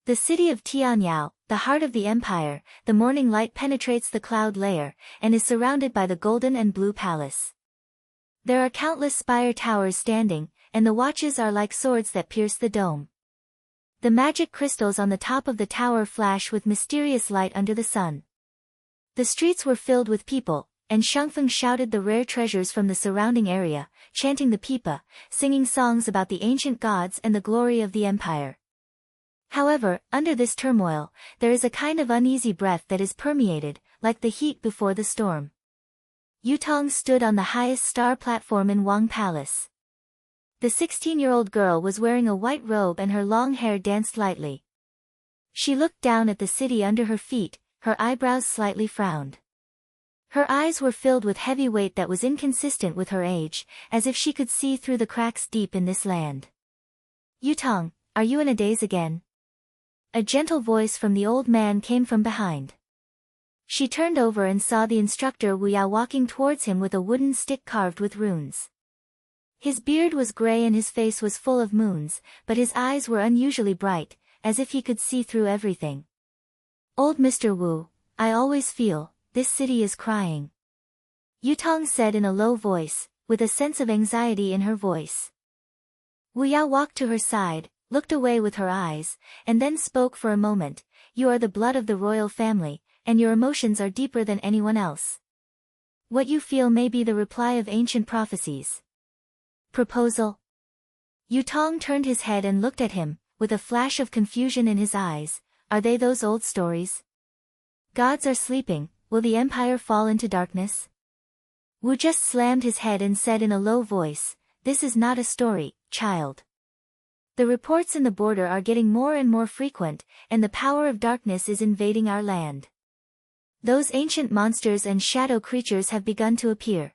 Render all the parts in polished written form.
The city of Tianyao, the heart of the empire, the morning light penetrates the cloud layer, and is surrounded by the golden and blue palace. There are countless spire towers standing, and the watches are like swords that pierce the dome. The magic crystals on the top of the tower flash with mysterious light under the sun. The streets were filled with people, and Shangfeng shouted the rare treasures from the surrounding area, chanting the pipa, singing songs about the ancient gods and the glory of the empire. However, under this turmoil, there is a kind of uneasy breath that is permeated, like the heat before the storm. Yutong stood on the highest star platform in Wang Palace. The 16-year-old girl was wearing a white robe and her long hair danced lightly. She looked down at the city under her feet, her eyebrows slightly frowned. Her eyes were filled with heavy weight that was inconsistent with her age, as if she could see through the cracks deep in this land. Yutong, are you in a daze again? A gentle voice from the old man came from behind. She turned over and saw the instructor Wu Yao walking towards him with a wooden stick carved with runes. His beard was gray and his face was full of moons, but his eyes were unusually bright, as if he could see through everything. Old Mr. Wu, I always feel, this city is crying. Yutong said in a low voice, with a sense of anxiety in her voice. Wu Yao walked to her side, looked away with her eyes, and then spoke for a moment. You are the blood of the royal family, and your emotions are deeper than anyone else. What you feel may be the reply of ancient prophecies. Proposal? Yutong turned his head and looked at him, with a flash of confusion in his eyes. Are they those old stories? Gods are sleeping, will the empire fall into darkness? Wu just slammed his head and said in a low voice, this is not a story, child. The reports in the border are getting more and more frequent, and the power of darkness is invading our land. Those ancient monsters and shadow creatures have begun to appear.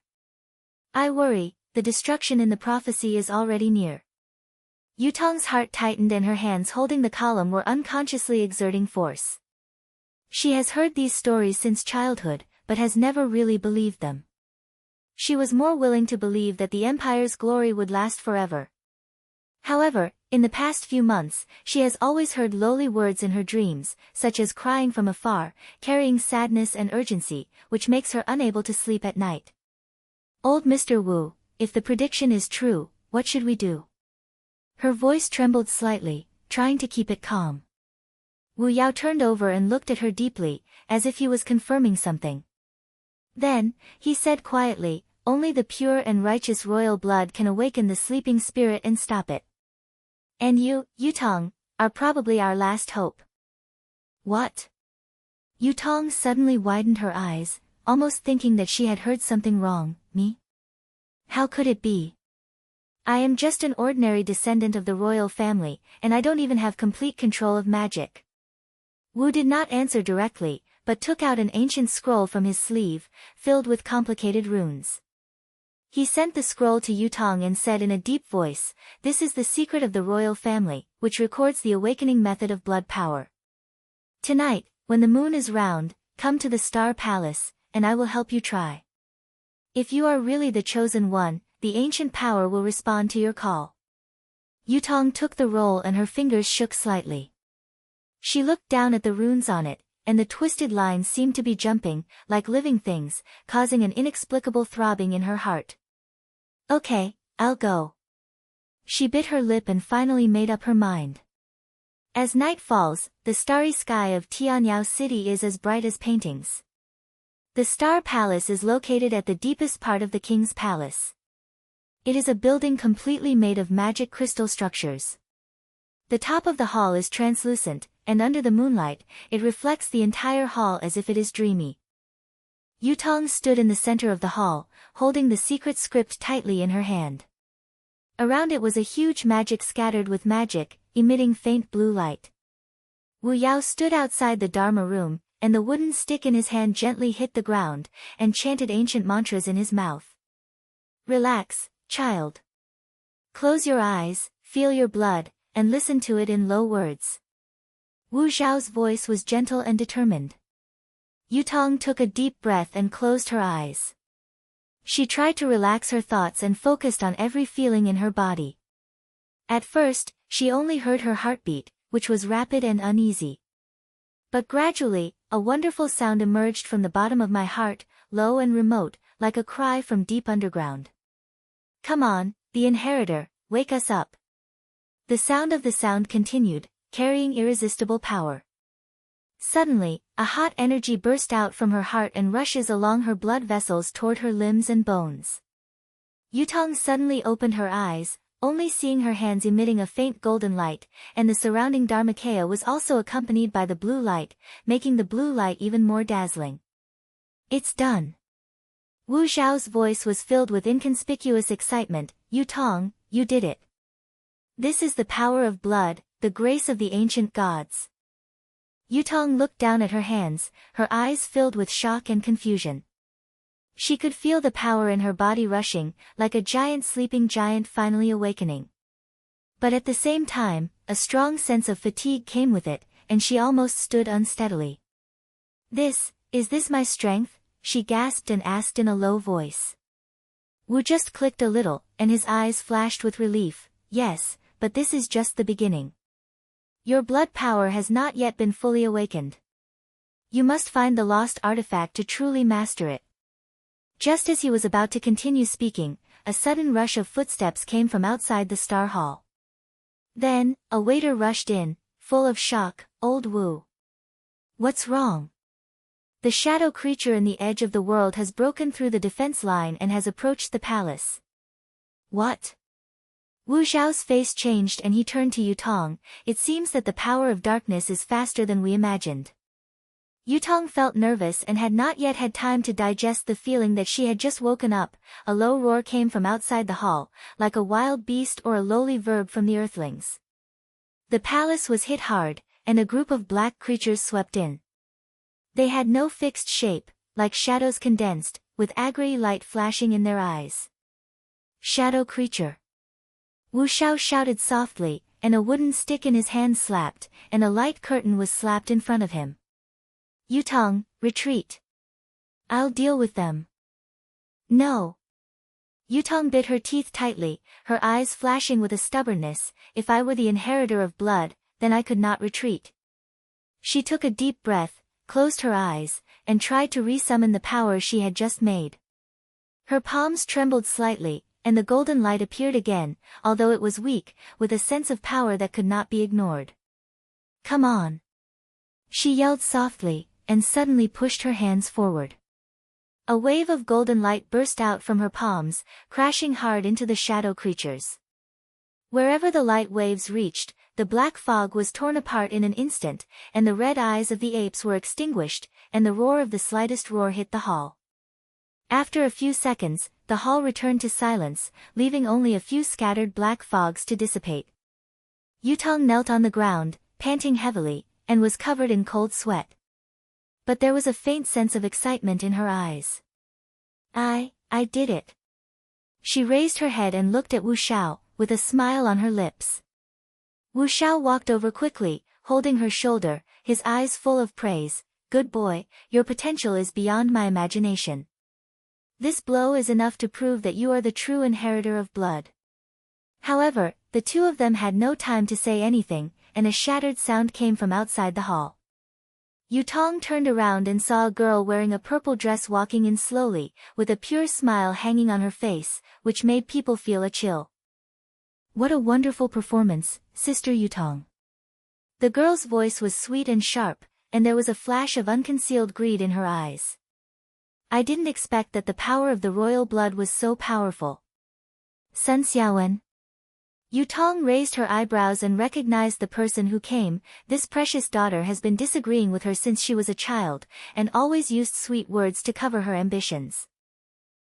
I worry, the destruction in the prophecy is already near. Yutong's heart tightened and her hands holding the column were unconsciously exerting force. She has heard these stories since childhood, but has never really believed them. She was more willing to believe that the empire's glory would last forever. However, in the past few months, she has always heard lowly words in her dreams, such as crying from afar, carrying sadness and urgency, which makes her unable to sleep at night. Old Mr. Wu, if the prediction is true, what should we do? Her voice trembled slightly, trying to keep it calm. Wu Yao turned over and looked at her deeply, as if he was confirming something. Then, he said quietly, only the pure and righteous royal blood can awaken the sleeping spirit and stop it. And you, Yutong, are probably our last hope. What? Yutong suddenly widened her eyes, almost thinking that she had heard something wrong. Me? How could it be? I am just an ordinary descendant of the royal family, and I don't even have complete control of magic. Wu did not answer directly, but took out an ancient scroll from his sleeve, filled with complicated runes. He sent the scroll to Yutong and said in a deep voice, this is the secret of the royal family, which records the awakening method of blood power. Tonight, when the moon is round, come to the Star Palace, and I will help you try. If you are really the chosen one, the ancient power will respond to your call. Yutong took the roll and her fingers shook slightly. She looked down at the runes on it, and the twisted lines seemed to be jumping, like living things, causing an inexplicable throbbing in her heart. Okay, I'll go. She bit her lip and finally made up her mind. As night falls, the starry sky of Tianyao City is as bright as paintings. The Star Palace is located at the deepest part of the king's palace. It is a building completely made of magic crystal structures. The top of the hall is translucent, and under the moonlight, it reflects the entire hall as if it is dreamy. Yutong stood in the center of the hall, holding the secret script tightly in her hand. Around it was a huge magic scattered with magic, emitting faint blue light. Wu Yao stood outside the Dharma room, and the wooden stick in his hand gently hit the ground, and chanted ancient mantras in his mouth. Relax, child. Close your eyes, feel your blood, and listen to it in low words. Wu Zhao's voice was gentle and determined. Yutong took a deep breath and closed her eyes. She tried to relax her thoughts and focused on every feeling in her body. At first, she only heard her heartbeat, which was rapid and uneasy. But gradually, a wonderful sound emerged from the bottom of my heart, low and remote, like a cry from deep underground. Come on, the inheritor, wake us up. The sound continued, carrying irresistible power. Suddenly, a hot energy burst out from her heart and rushes along her blood vessels toward her limbs and bones. Yutong suddenly opened her eyes, only seeing her hands emitting a faint golden light, and the surrounding Dharmakaya was also accompanied by the blue light, making the blue light even more dazzling. It's done. Wu Xiao's voice was filled with inconspicuous excitement. Yutong, you did it. This is the power of blood, the grace of the ancient gods. Yutong looked down at her hands, her eyes filled with shock and confusion. She could feel the power in her body rushing, like a giant sleeping giant finally awakening. But at the same time, a strong sense of fatigue came with it, and she almost stood unsteadily. Is this my strength? She gasped and asked in a low voice. Wu just clicked a little, and his eyes flashed with relief. Yes, but this is just the beginning. Your blood power has not yet been fully awakened. You must find the lost artifact to truly master it. Just as he was about to continue speaking, a sudden rush of footsteps came from outside the Star Hall. Then, a waiter rushed in, full of shock. Old Wu. What's wrong? The shadow creature in the edge of the world has broken through the defense line and has approached the palace. What? Wu Xiao's face changed and he turned to Yutong. It seems that the power of darkness is faster than we imagined. Yutong felt nervous and had not yet had time to digest the feeling that she had just woken up. A low roar came from outside the hall, like a wild beast or a lowly verb from the earthlings. The palace was hit hard, and a group of black creatures swept in. They had no fixed shape, like shadows condensed, with agri light flashing in their eyes. Shadow creature. Wu Xiao shouted softly, and a wooden stick in his hand slapped, and a light curtain was slapped in front of him. Yutong, retreat. I'll deal with them. No. Yutong bit her teeth tightly, her eyes flashing with a stubbornness. If I were the inheritor of blood, then I could not retreat. She took a deep breath, closed her eyes, and tried to resummon the power she had just made. Her palms trembled slightly, and the golden light appeared again, although it was weak, with a sense of power that could not be ignored. Come on. She yelled softly, and suddenly pushed her hands forward. A wave of golden light burst out from her palms, crashing hard into the shadow creatures. Wherever the light waves reached, the black fog was torn apart in an instant, and the red eyes of the apes were extinguished, and the roar of the slightest roar hit the hall. After a few seconds, the hall returned to silence, leaving only a few scattered black fogs to dissipate. Yutong knelt on the ground, panting heavily, and was covered in cold sweat. But there was a faint sense of excitement in her eyes. I did it. She raised her head and looked at Wu Xiao, with a smile on her lips. Wu Xiao walked over quickly, holding her shoulder, his eyes full of praise. Good boy, your potential is beyond my imagination. This blow is enough to prove that you are the true inheritor of blood. However, the two of them had no time to say anything, and a shattered sound came from outside the hall. Yutong turned around and saw a girl wearing a purple dress walking in slowly, with a pure smile hanging on her face, which made people feel a chill. What a wonderful performance, Sister Yutong. The girl's voice was sweet and sharp, and there was a flash of unconcealed greed in her eyes. I didn't expect that the power of the royal blood was so powerful. Sun Xiaowen. Yutong raised her eyebrows and recognized the person who came. This precious daughter has been disagreeing with her since she was a child, and always used sweet words to cover her ambitions.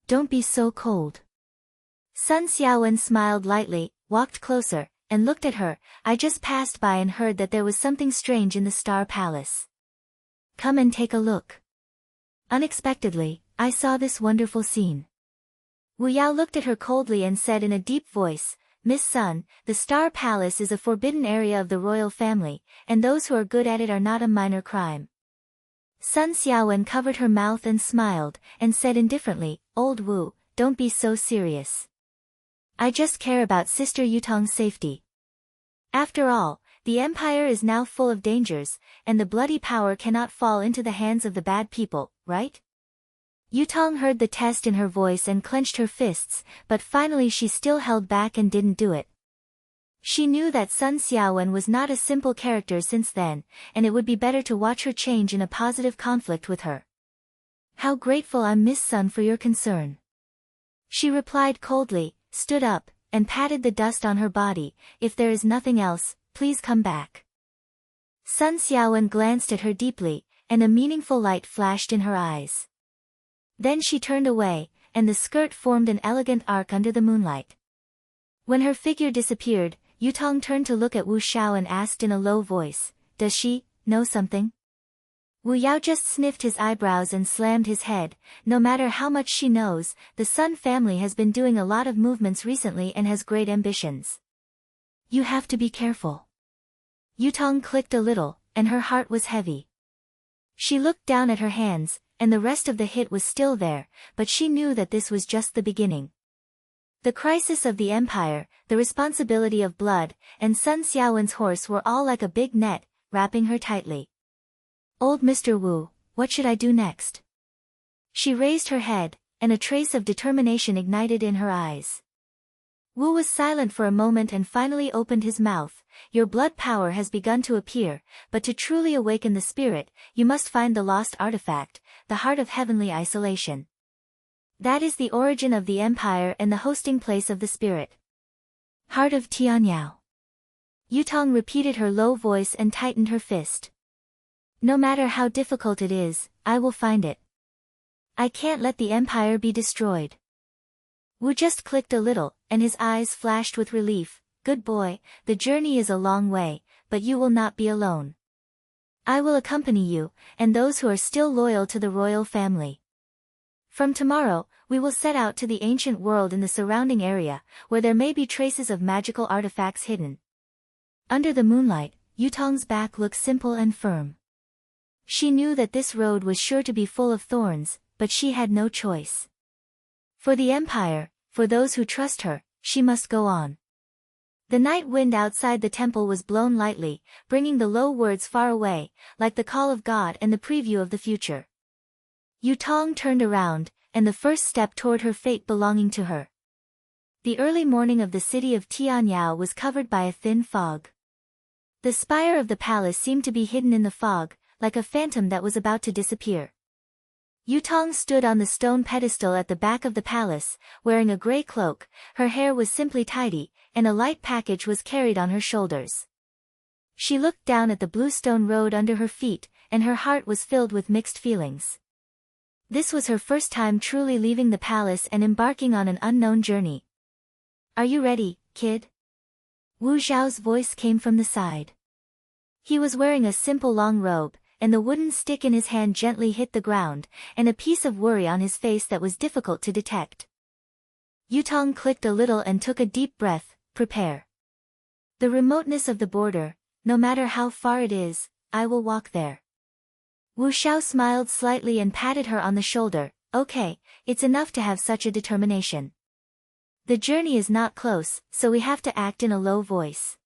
Don't be so cold. Sun Xiaowen smiled lightly, walked closer, and looked at her. I just passed by and heard that there was something strange in the Star Palace. Come and take a look. Unexpectedly, I saw this wonderful scene. Wu Yao looked at her coldly and said in a deep voice, Miss Sun, the Star Palace is a forbidden area of the royal family, and those who are good at it are not a minor crime. Sun Xiaowen covered her mouth and smiled, and said indifferently, Old Wu, don't be so serious. I just care about Sister Yutong's safety. After all, The empire is now full of dangers, and the bloody power cannot fall into the hands of the bad people, right? Yutong heard the test in her voice and clenched her fists, but finally she still held back and didn't do it. She knew that Sun Xiaowen was not a simple character since then, and it would be better to watch her change in a positive conflict with her. How grateful I'm, Miss Sun, for your concern. She replied coldly, stood up, and patted the dust on her body. If there is nothing else, please come back. Sun Xiaowen glanced at her deeply, and a meaningful light flashed in her eyes. Then she turned away, and the skirt formed an elegant arc under the moonlight. When her figure disappeared, Yutong turned to look at Wu Xiao and asked in a low voice, "Does she know something?" Wu Yao just sniffed his eyebrows and slammed his head. No matter how much she knows, the Sun family has been doing a lot of movements recently and has great ambitions. You have to be careful. Yutong clicked a little, and her heart was heavy. She looked down at her hands, and the rest of the hit was still there, but she knew that this was just the beginning. The crisis of the empire, the responsibility of blood, and Sun Xiaowen's horse were all like a big net, wrapping her tightly. Old Mr. Wu, what should I do next? She raised her head, and a trace of determination ignited in her eyes. Wu was silent for a moment and finally opened his mouth. Your blood power has begun to appear, but to truly awaken the spirit, you must find the lost artifact, the heart of heavenly isolation. That is the origin of the empire and the hosting place of the spirit. Heart of Tianyao. Yutong repeated her low voice and tightened her fist. No matter how difficult it is, I will find it. I can't let the empire be destroyed. Wu just clicked a little, and his eyes flashed with relief. Good boy, the journey is a long way, but you will not be alone. I will accompany you, and those who are still loyal to the royal family. From tomorrow, we will set out to the ancient world in the surrounding area, where there may be traces of magical artifacts hidden. Under the moonlight, Yutong's back looked simple and firm. She knew that this road was sure to be full of thorns, but she had no choice. For the empire, for those who trust her, she must go on. The night wind outside the temple was blown lightly, bringing the low words far away, like the call of God and the preview of the future. Yutong turned around, and the first step toward her fate belonging to her. The early morning of the city of Tianyao was covered by a thin fog. The spire of the palace seemed to be hidden in the fog, like a phantom that was about to disappear. Yutong stood on the stone pedestal at the back of the palace, wearing a gray cloak. Her hair was simply tidy, and a light package was carried on her shoulders. She looked down at the blue stone road under her feet, and her heart was filled with mixed feelings. This was her first time truly leaving the palace and embarking on an unknown journey. Are you ready, kid? Wu Zhao's voice came from the side. He was wearing a simple long robe, and the wooden stick in his hand gently hit the ground, and a piece of worry on his face that was difficult to detect. Yutong clicked a little and took a deep breath. Prepare. The remoteness of the border, no matter how far it is, I will walk there. Wu Xiao smiled slightly and patted her on the shoulder. Okay, it's enough to have such a determination. The journey is not close, so we have to act in a low voice.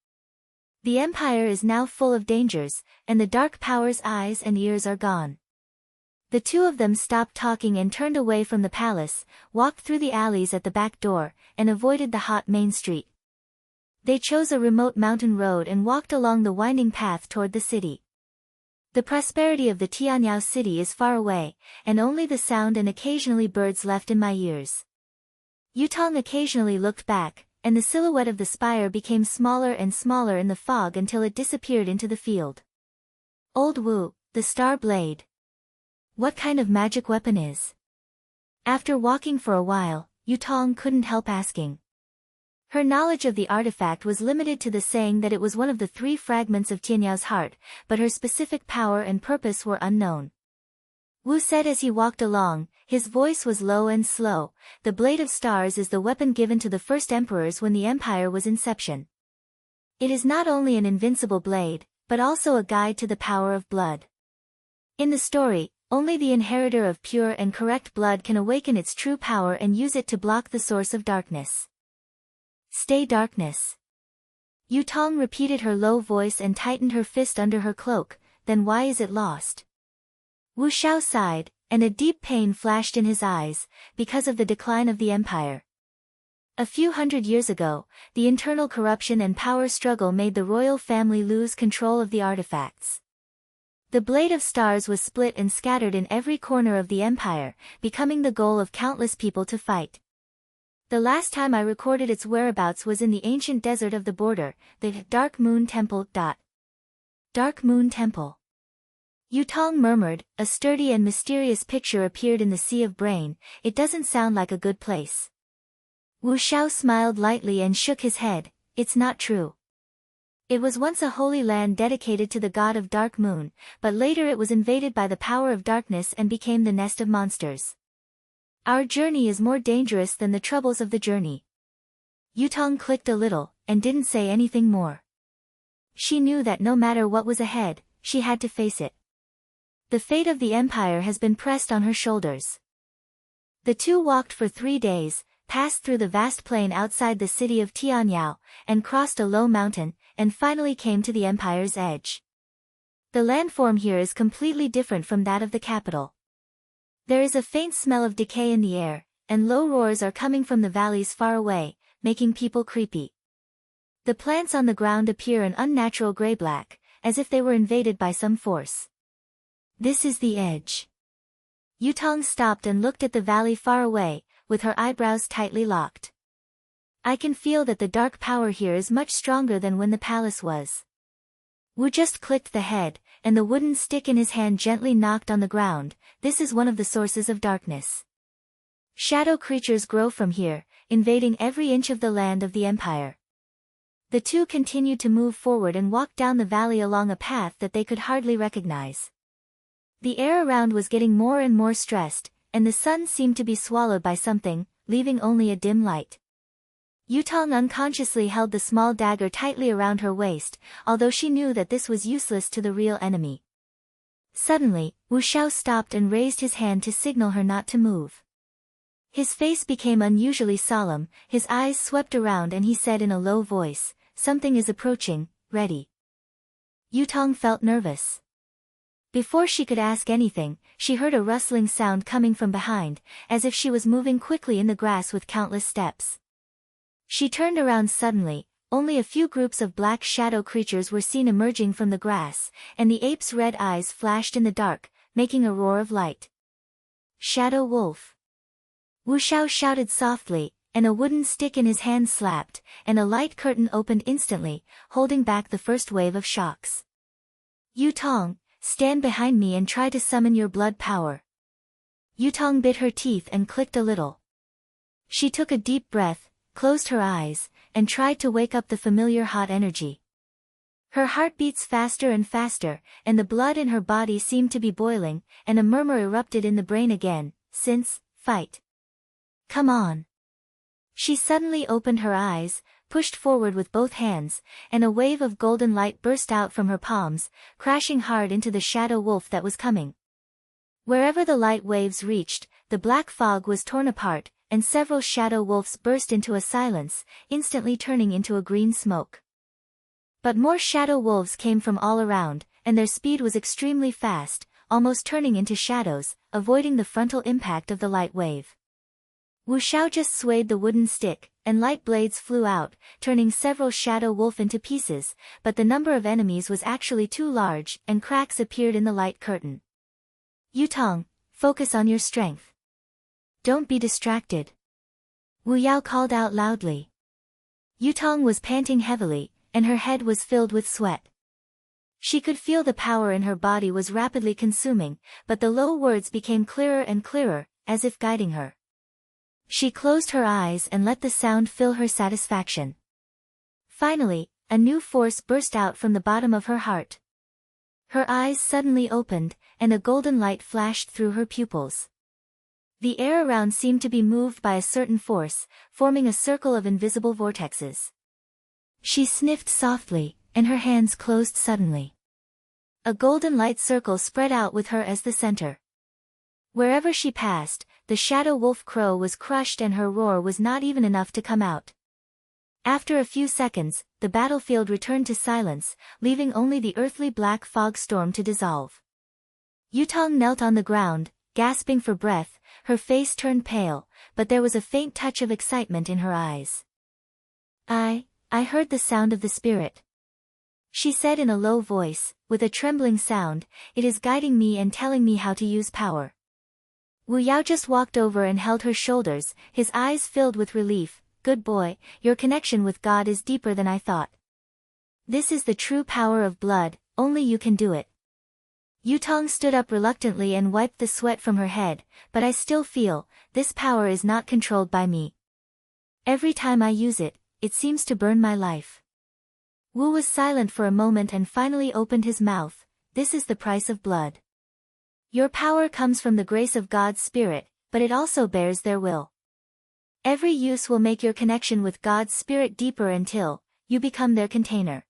The empire is now full of dangers, and the dark power's eyes and ears are gone. The two of them stopped talking and turned away from the palace, walked through the alleys at the back door, and avoided the hot main street. They chose a remote mountain road and walked along the winding path toward the city. The prosperity of the Tianyao City is far away, and only the sound and occasionally birds left in my ears. Yutong occasionally looked back, and the silhouette of the spire became smaller and smaller in the fog until it disappeared into the field. Old Wu, the star blade. What kind of magic weapon is? After walking for a while, Yutong couldn't help asking. Her knowledge of the artifact was limited to the saying that it was one of the 3 fragments of Tianyao's heart, but her specific power and purpose were unknown. Wu said as he walked along, his voice was low and slow, the Blade of Stars is the weapon given to the first emperors when the empire was inception. It is not only an invincible blade, but also a guide to the power of blood. In the story, only the inheritor of pure and correct blood can awaken its true power and use it to block the source of darkness. Stay darkness. Yutong repeated her low voice and tightened her fist under her cloak. Then why is it lost? Wu Xiao sighed, and a deep pain flashed in his eyes, because of the decline of the empire. A few hundred years ago, the internal corruption and power struggle made the royal family lose control of the artifacts. The Blade of Stars was split and scattered in every corner of the empire, becoming the goal of countless people to fight. The last time I recorded its whereabouts was in the ancient desert of the border, the Dark Moon Temple. Dark Moon Temple. Yutong murmured, a sturdy and mysterious picture appeared in the sea of brain. It doesn't sound like a good place. Wu Xiao smiled lightly and shook his head. It's not true. It was once a holy land dedicated to the god of Dark Moon, but later it was invaded by the power of darkness and became the nest of monsters. Our journey is more dangerous than the troubles of the journey. Yutong clicked a little, and didn't say anything more. She knew that no matter what was ahead, she had to face it. The fate of the empire has been pressed on her shoulders. The two walked for 3 days, passed through the vast plain outside the city of Tianyao, and crossed a low mountain, and finally came to the empire's edge. The landform here is completely different from that of the capital. There is a faint smell of decay in the air, and low roars are coming from the valleys far away, making people creepy. The plants on the ground appear an unnatural gray-black, as if they were invaded by some force. This is the edge. Yutong stopped and looked at the valley far away, with her eyebrows tightly locked. I can feel that the dark power here is much stronger than when the palace was. Wu just clicked the head, and the wooden stick in his hand gently knocked on the ground. This is one of the sources of darkness. Shadow creatures grow from here, invading every inch of the land of the empire. The two continued to move forward and walked down the valley along a path that they could hardly recognize. The air around was getting more and more stressed, and the sun seemed to be swallowed by something, leaving only a dim light. Yutong unconsciously held the small dagger tightly around her waist, although she knew that this was useless to the real enemy. Suddenly, Wu Xiao stopped and raised his hand to signal her not to move. His face became unusually solemn, his eyes swept around and he said in a low voice, "Something is approaching, ready." Yutong felt nervous. Before she could ask anything, she heard a rustling sound coming from behind, as if she was moving quickly in the grass with countless steps. She turned around suddenly. Only a few groups of black shadow creatures were seen emerging from the grass, and the ape's red eyes flashed in the dark, making a roar of light. Shadow Wolf. Wu Xiao shouted softly, and a wooden stick in his hand slapped, and a light curtain opened instantly, holding back the first wave of shocks. Yutong, stand behind me and try to summon your blood power. Yutong bit her teeth and clicked a little. She took a deep breath, closed her eyes, and tried to wake up the familiar hot energy. Her heart beats faster and faster, and the blood in her body seemed to be boiling, and a murmur erupted in the brain again, fight. Come on. She suddenly opened her eyes, pushed forward with both hands, and a wave of golden light burst out from her palms, crashing hard into the shadow wolf that was coming. Wherever the light waves reached, the black fog was torn apart, and several shadow wolves burst into a silence, instantly turning into a green smoke. But more shadow wolves came from all around, and their speed was extremely fast, almost turning into shadows, avoiding the frontal impact of the light wave. Wu Xiao just swayed the wooden stick, and light blades flew out, turning several shadow wolf into pieces, but the number of enemies was actually too large, and cracks appeared in the light curtain. Yutong, focus on your strength. Don't be distracted. Wu Yao called out loudly. Yutong was panting heavily, and her head was filled with sweat. She could feel the power in her body was rapidly consuming, but the low words became clearer and clearer, as if guiding her. She closed her eyes and let the sound fill her satisfaction. Finally, a new force burst out from the bottom of her heart. Her eyes suddenly opened, and a golden light flashed through her pupils. The air around seemed to be moved by a certain force, forming a circle of invisible vortexes. She sniffed softly, and her hands closed suddenly. A golden light circle spread out with her as the center. Wherever she passed, the shadow wolf crow was crushed and her roar was not even enough to come out. After a few seconds, the battlefield returned to silence, leaving only the earthly black fog storm to dissolve. Yutong knelt on the ground, gasping for breath, her face turned pale, but there was a faint touch of excitement in her eyes. I heard the sound of the spirit," she said in a low voice, with a trembling sound. "It is guiding me and telling me how to use power." Wu Yao just walked over and held her shoulders, his eyes filled with relief. "Good boy, your connection with God is deeper than I thought. This is the true power of blood, only you can do it." Yutong stood up reluctantly and wiped the sweat from her head. "But I still feel, this power is not controlled by me. Every time I use it, it seems to burn my life." Wu was silent for a moment and finally opened his mouth. "This is the price of blood. Your power comes from the grace of God's Spirit, but it also bears their will. Every use will make your connection with God's Spirit deeper until you become their container."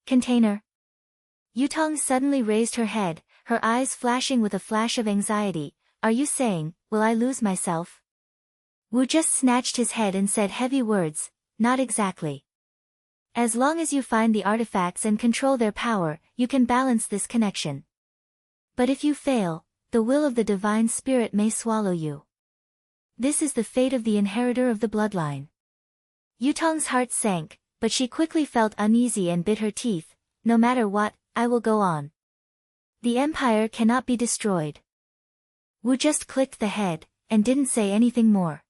Container? Yutong suddenly raised her head, her eyes flashing with a flash of anxiety. "Are you saying, will I lose myself?" Wu just snatched his head and said heavy words. "Not exactly. As long as you find the artifacts and control their power, you can balance this connection. But if you fail, the will of the Divine Spirit may swallow you. This is the fate of the inheritor of the bloodline." Yutong's heart sank, but she quickly felt uneasy and bit her teeth. "No matter what, I will go on. The empire cannot be destroyed." Wu just clicked the head, and didn't say anything more.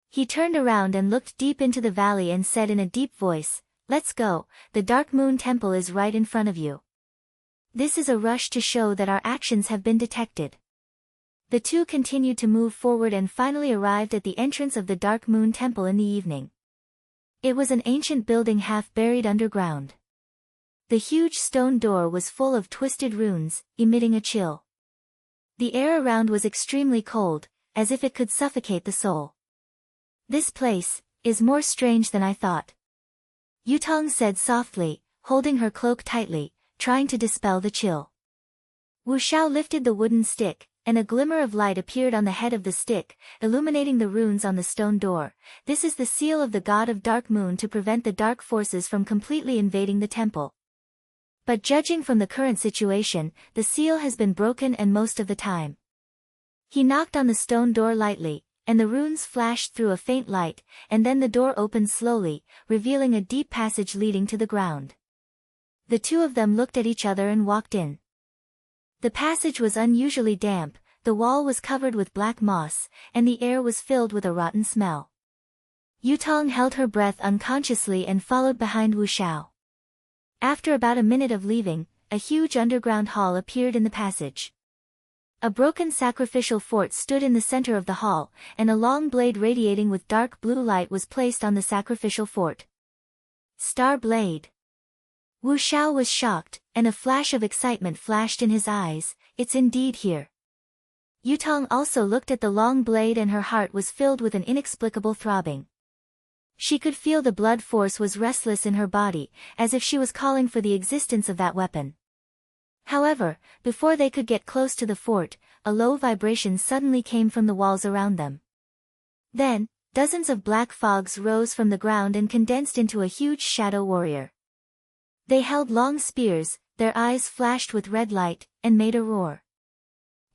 He turned around and looked deep into the valley and said in a deep voice, "Let's go, the Dark Moon Temple is right in front of you." This is a rush to show that our actions have been detected. The two continued to move forward and finally arrived at the entrance of the Dark Moon Temple in the evening. It was an ancient building half buried underground. The huge stone door was full of twisted runes, emitting a chill. The air around was extremely cold, as if it could suffocate the soul. "This place is more strange than I thought," Yutong said softly, holding her cloak tightly, trying to dispel the chill. Wu Xiao lifted the wooden stick, and a glimmer of light appeared on the head of the stick, illuminating the runes on the stone door. "This is the seal of the god of Dark Moon to prevent the dark forces from completely invading the temple. But judging from the current situation, the seal has been broken and most of the time." He knocked on the stone door lightly, and the runes flashed through a faint light, and then the door opened slowly, revealing a deep passage leading to the ground. The two of them looked at each other and walked in. The passage was unusually damp, the wall was covered with black moss, and the air was filled with a rotten smell. Yutong held her breath unconsciously and followed behind Wu Xiao. After about a minute of leaving, a huge underground hall appeared in the passage. A broken sacrificial fort stood in the center of the hall, and a long blade radiating with dark blue light was placed on the sacrificial fort. Star blade. Wu Xiao was shocked, and a flash of excitement flashed in his eyes. "It's indeed here." Yutong also looked at the long blade and her heart was filled with an inexplicable throbbing. She could feel the blood force was restless in her body, as if she was calling for the existence of that weapon. However, before they could get close to the fort, a low vibration suddenly came from the walls around them. Then, dozens of black fogs rose from the ground and condensed into a huge shadow warrior. They held long spears, their eyes flashed with red light, and made a roar.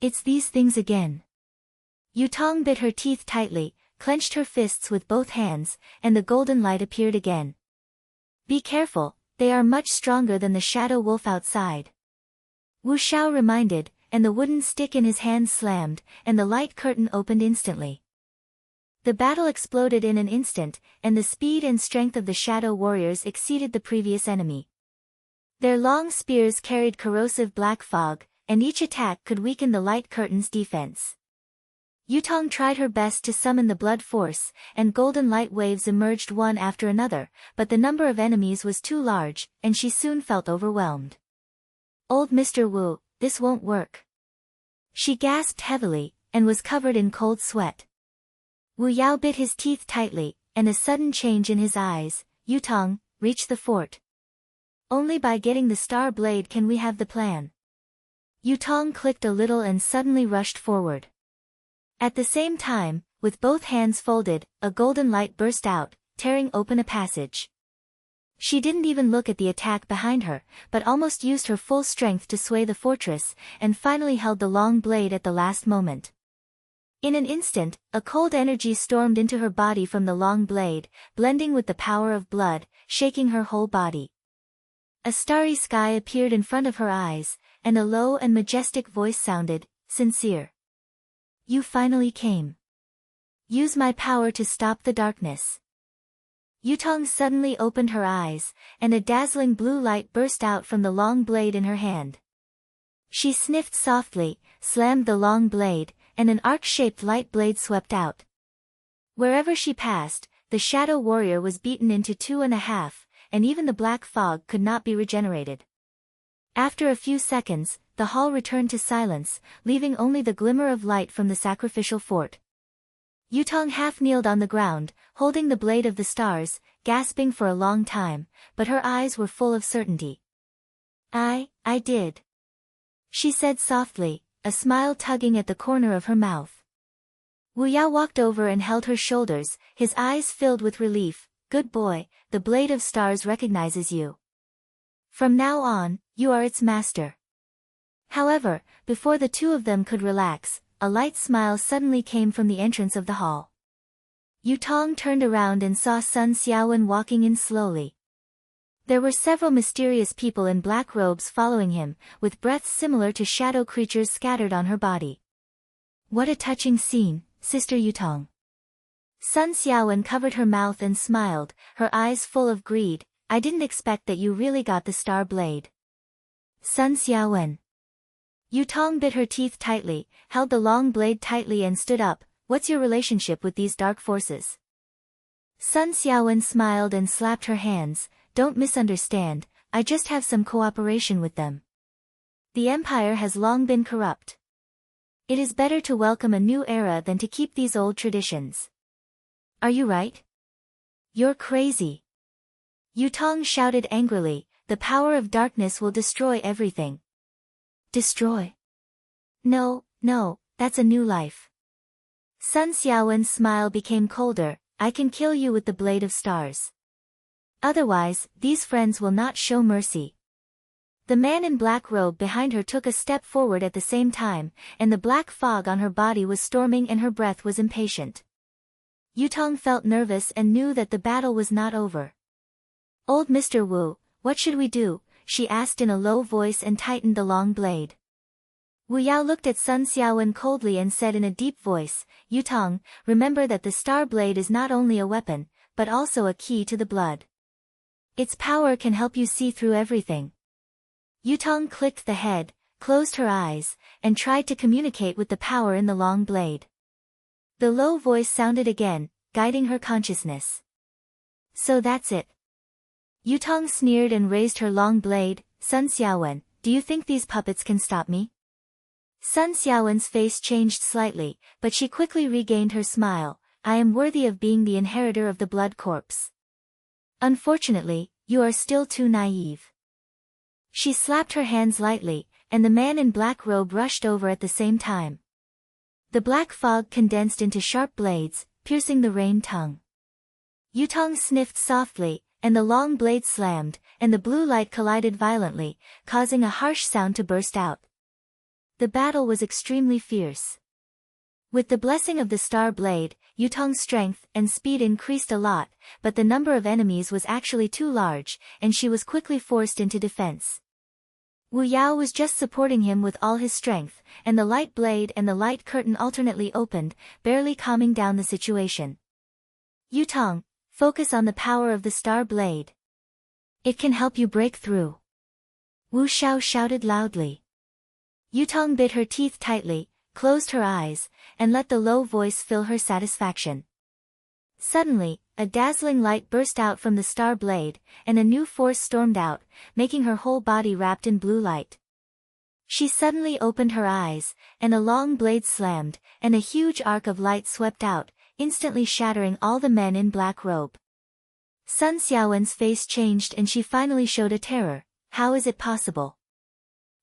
"It's these things again." Yutong bit her teeth tightly, clenched her fists with both hands, and the golden light appeared again. "Be careful, they are much stronger than the shadow wolf outside," Wu Xiao reminded, and the wooden stick in his hand slammed, and the light curtain opened instantly. The battle exploded in an instant, and the speed and strength of the shadow warriors exceeded the previous enemy. Their long spears carried corrosive black fog, and each attack could weaken the light curtain's defense. Yutong tried her best to summon the blood force, and golden light waves emerged one after another, but the number of enemies was too large, and she soon felt overwhelmed. "Old Mr. Wu, this won't work." She gasped heavily, and was covered in cold sweat. Wu Yao bit his teeth tightly, and a sudden change in his eyes. "Yutong, reach the fort. Only by getting the star blade can we have the plan." Yutong clicked a little and suddenly rushed forward. At the same time, with both hands folded, a golden light burst out, tearing open a passage. She didn't even look at the attack behind her, but almost used her full strength to sway the fortress, and finally held the long blade at the last moment. In an instant, a cold energy stormed into her body from the long blade, blending with the power of blood, shaking her whole body. A starry sky appeared in front of her eyes, and a low and majestic voice sounded, "Sincere. You finally came. Use my power to stop the darkness." Yutong suddenly opened her eyes, and a dazzling blue light burst out from the long blade in her hand. She sniffed softly, slammed the long blade, and an arc-shaped light blade swept out. Wherever she passed, the shadow warrior was beaten into 2.5, and even the black fog could not be regenerated. After a few seconds, the hall returned to silence, leaving only the glimmer of light from the sacrificial fort. Yutong half-kneeled on the ground, holding the blade of the stars, gasping for a long time, but her eyes were full of certainty. I did," she said softly, a smile tugging at the corner of her mouth. Wu Yao walked over and held her shoulders, his eyes filled with relief. "Good boy, the blade of stars recognizes you. From now on, you are its master." However, before the two of them could relax, a light smile suddenly came from the entrance of the hall. Yutong turned around and saw Sun Xiaowen walking in slowly. There were several mysterious people in black robes following him, with breaths similar to shadow creatures scattered on her body. "What a touching scene, Sister Yutong." Sun Xiaowen covered her mouth and smiled, her eyes full of greed. "I didn't expect that you really got the star blade." Sun Xiaowen. Yutong bit her teeth tightly, held the long blade tightly and stood up. "What's your relationship with these dark forces?" Sun Xiaowen smiled and slapped her hands. "Don't misunderstand, I just have some cooperation with them. The empire has long been corrupt. It is better to welcome a new era than to keep these old traditions." "Are you right?" "You're crazy." Yutong shouted angrily, "The power of darkness will destroy everything." "Destroy? No, that's a new life." Sun Xiaowen's smile became colder. "I can kill you with the blade of stars. Otherwise, these friends will not show mercy." The man in black robe behind her took a step forward at the same time, and the black fog on her body was storming and her breath was impatient. Yutong felt nervous and knew that the battle was not over. "Old Mr. Wu, what should we do?" she asked in a low voice and tightened the long blade. Wu Yao looked at Sun Xiaowen coldly and said in a deep voice, "Yutong, remember that the star blade is not only a weapon, but also a key to the blood. Its power can help you see through everything." Yutong clicked the head, closed her eyes, and tried to communicate with the power in the long blade. The low voice sounded again, guiding her consciousness. "So that's it." Yutong sneered and raised her long blade. "Sun Xiaowen, do you think these puppets can stop me?" Sun Xiaowen's face changed slightly, but she quickly regained her smile. "I am worthy of being the inheritor of the blood corpse. Unfortunately, you are still too naive." She slapped her hands lightly, and the man in black robe rushed over at the same time. The black fog condensed into sharp blades, piercing the rain tongue. Yutong sniffed softly, and the long blade slammed, and the blue light collided violently, causing a harsh sound to burst out. The battle was extremely fierce. With the blessing of the star blade, Yutong's strength and speed increased a lot, but the number of enemies was actually too large, and she was quickly forced into defense. Wu Yao was just supporting him with all his strength, and the light blade and the light curtain alternately opened, barely calming down the situation. "Yutong, focus on the power of the star blade. It can help you break through." Wu Shao shouted loudly. Yutong bit her teeth tightly, closed her eyes, and let the low voice fill her satisfaction. Suddenly, a dazzling light burst out from the star blade, and a new force stormed out, making her whole body wrapped in blue light. She suddenly opened her eyes, and a long blade slammed, and a huge arc of light swept out, instantly shattering all the men in black robe. Sun Xiaowen's face changed and she finally showed a terror. "How is it possible?"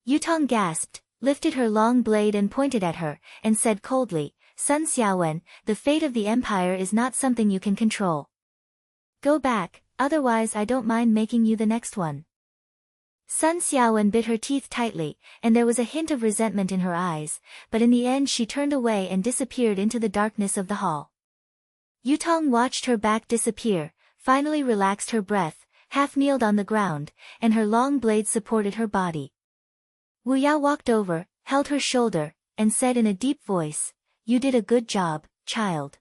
Yutong gasped, lifted her long blade and pointed at her, and said coldly, "Sun Xiaowen, the fate of the empire is not something you can control. Go back, otherwise I don't mind making you the next one. Sun Xiaowen bit her teeth tightly, and there was a hint of resentment in her eyes, but in the end she turned away and disappeared into the darkness of the hall. Yutong watched her back disappear, finally relaxed her breath, half-kneeled on the ground, and her long blade supported her body. Wu Yao walked over, held her shoulder, and said in a deep voice, "You did a good job, child.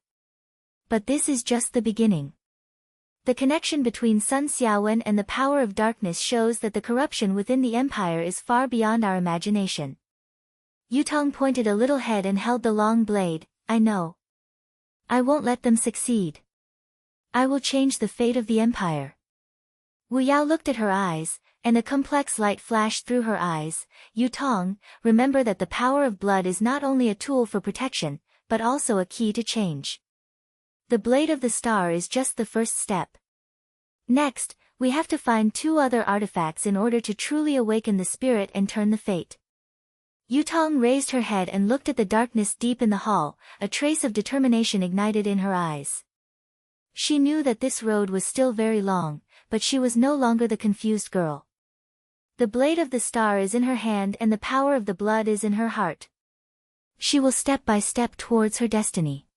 But this is just the beginning." The connection between Sun Xiaowen and the power of darkness shows that the corruption within the empire is far beyond our imagination. Yutong pointed a little head and held the long blade. "I know. I won't let them succeed. I will change the fate of the empire." Wu Yao looked at her eyes, and a complex light flashed through her eyes. "Yutong, remember that the power of blood is not only a tool for protection, but also a key to change. The blade of the star is just the first step. Next, we have to find 2 other artifacts in order to truly awaken the spirit and turn the fate." Yutong raised her head and looked at the darkness deep in the hall, a trace of determination ignited in her eyes. She knew that this road was still very long, but she was no longer the confused girl. The blade of the star is in her hand and the power of the blood is in her heart. She will step by step towards her destiny.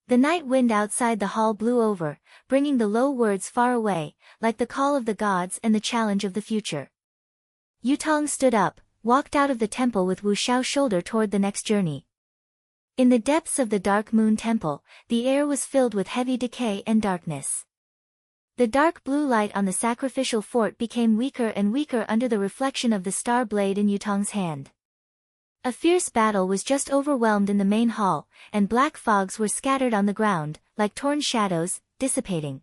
The night wind outside the hall blew over, bringing the low words far away, like the call of the gods and the challenge of the future. Yutong stood up, walked out of the temple with Wu Xiao's shoulder toward the next journey. In the depths of the dark moon temple, the air was filled with heavy decay and darkness. The dark blue light on the sacrificial fort became weaker and weaker under the reflection of the star blade in Yutong's hand. A fierce battle was just overwhelmed in the main hall, and black fogs were scattered on the ground, like torn shadows, dissipating.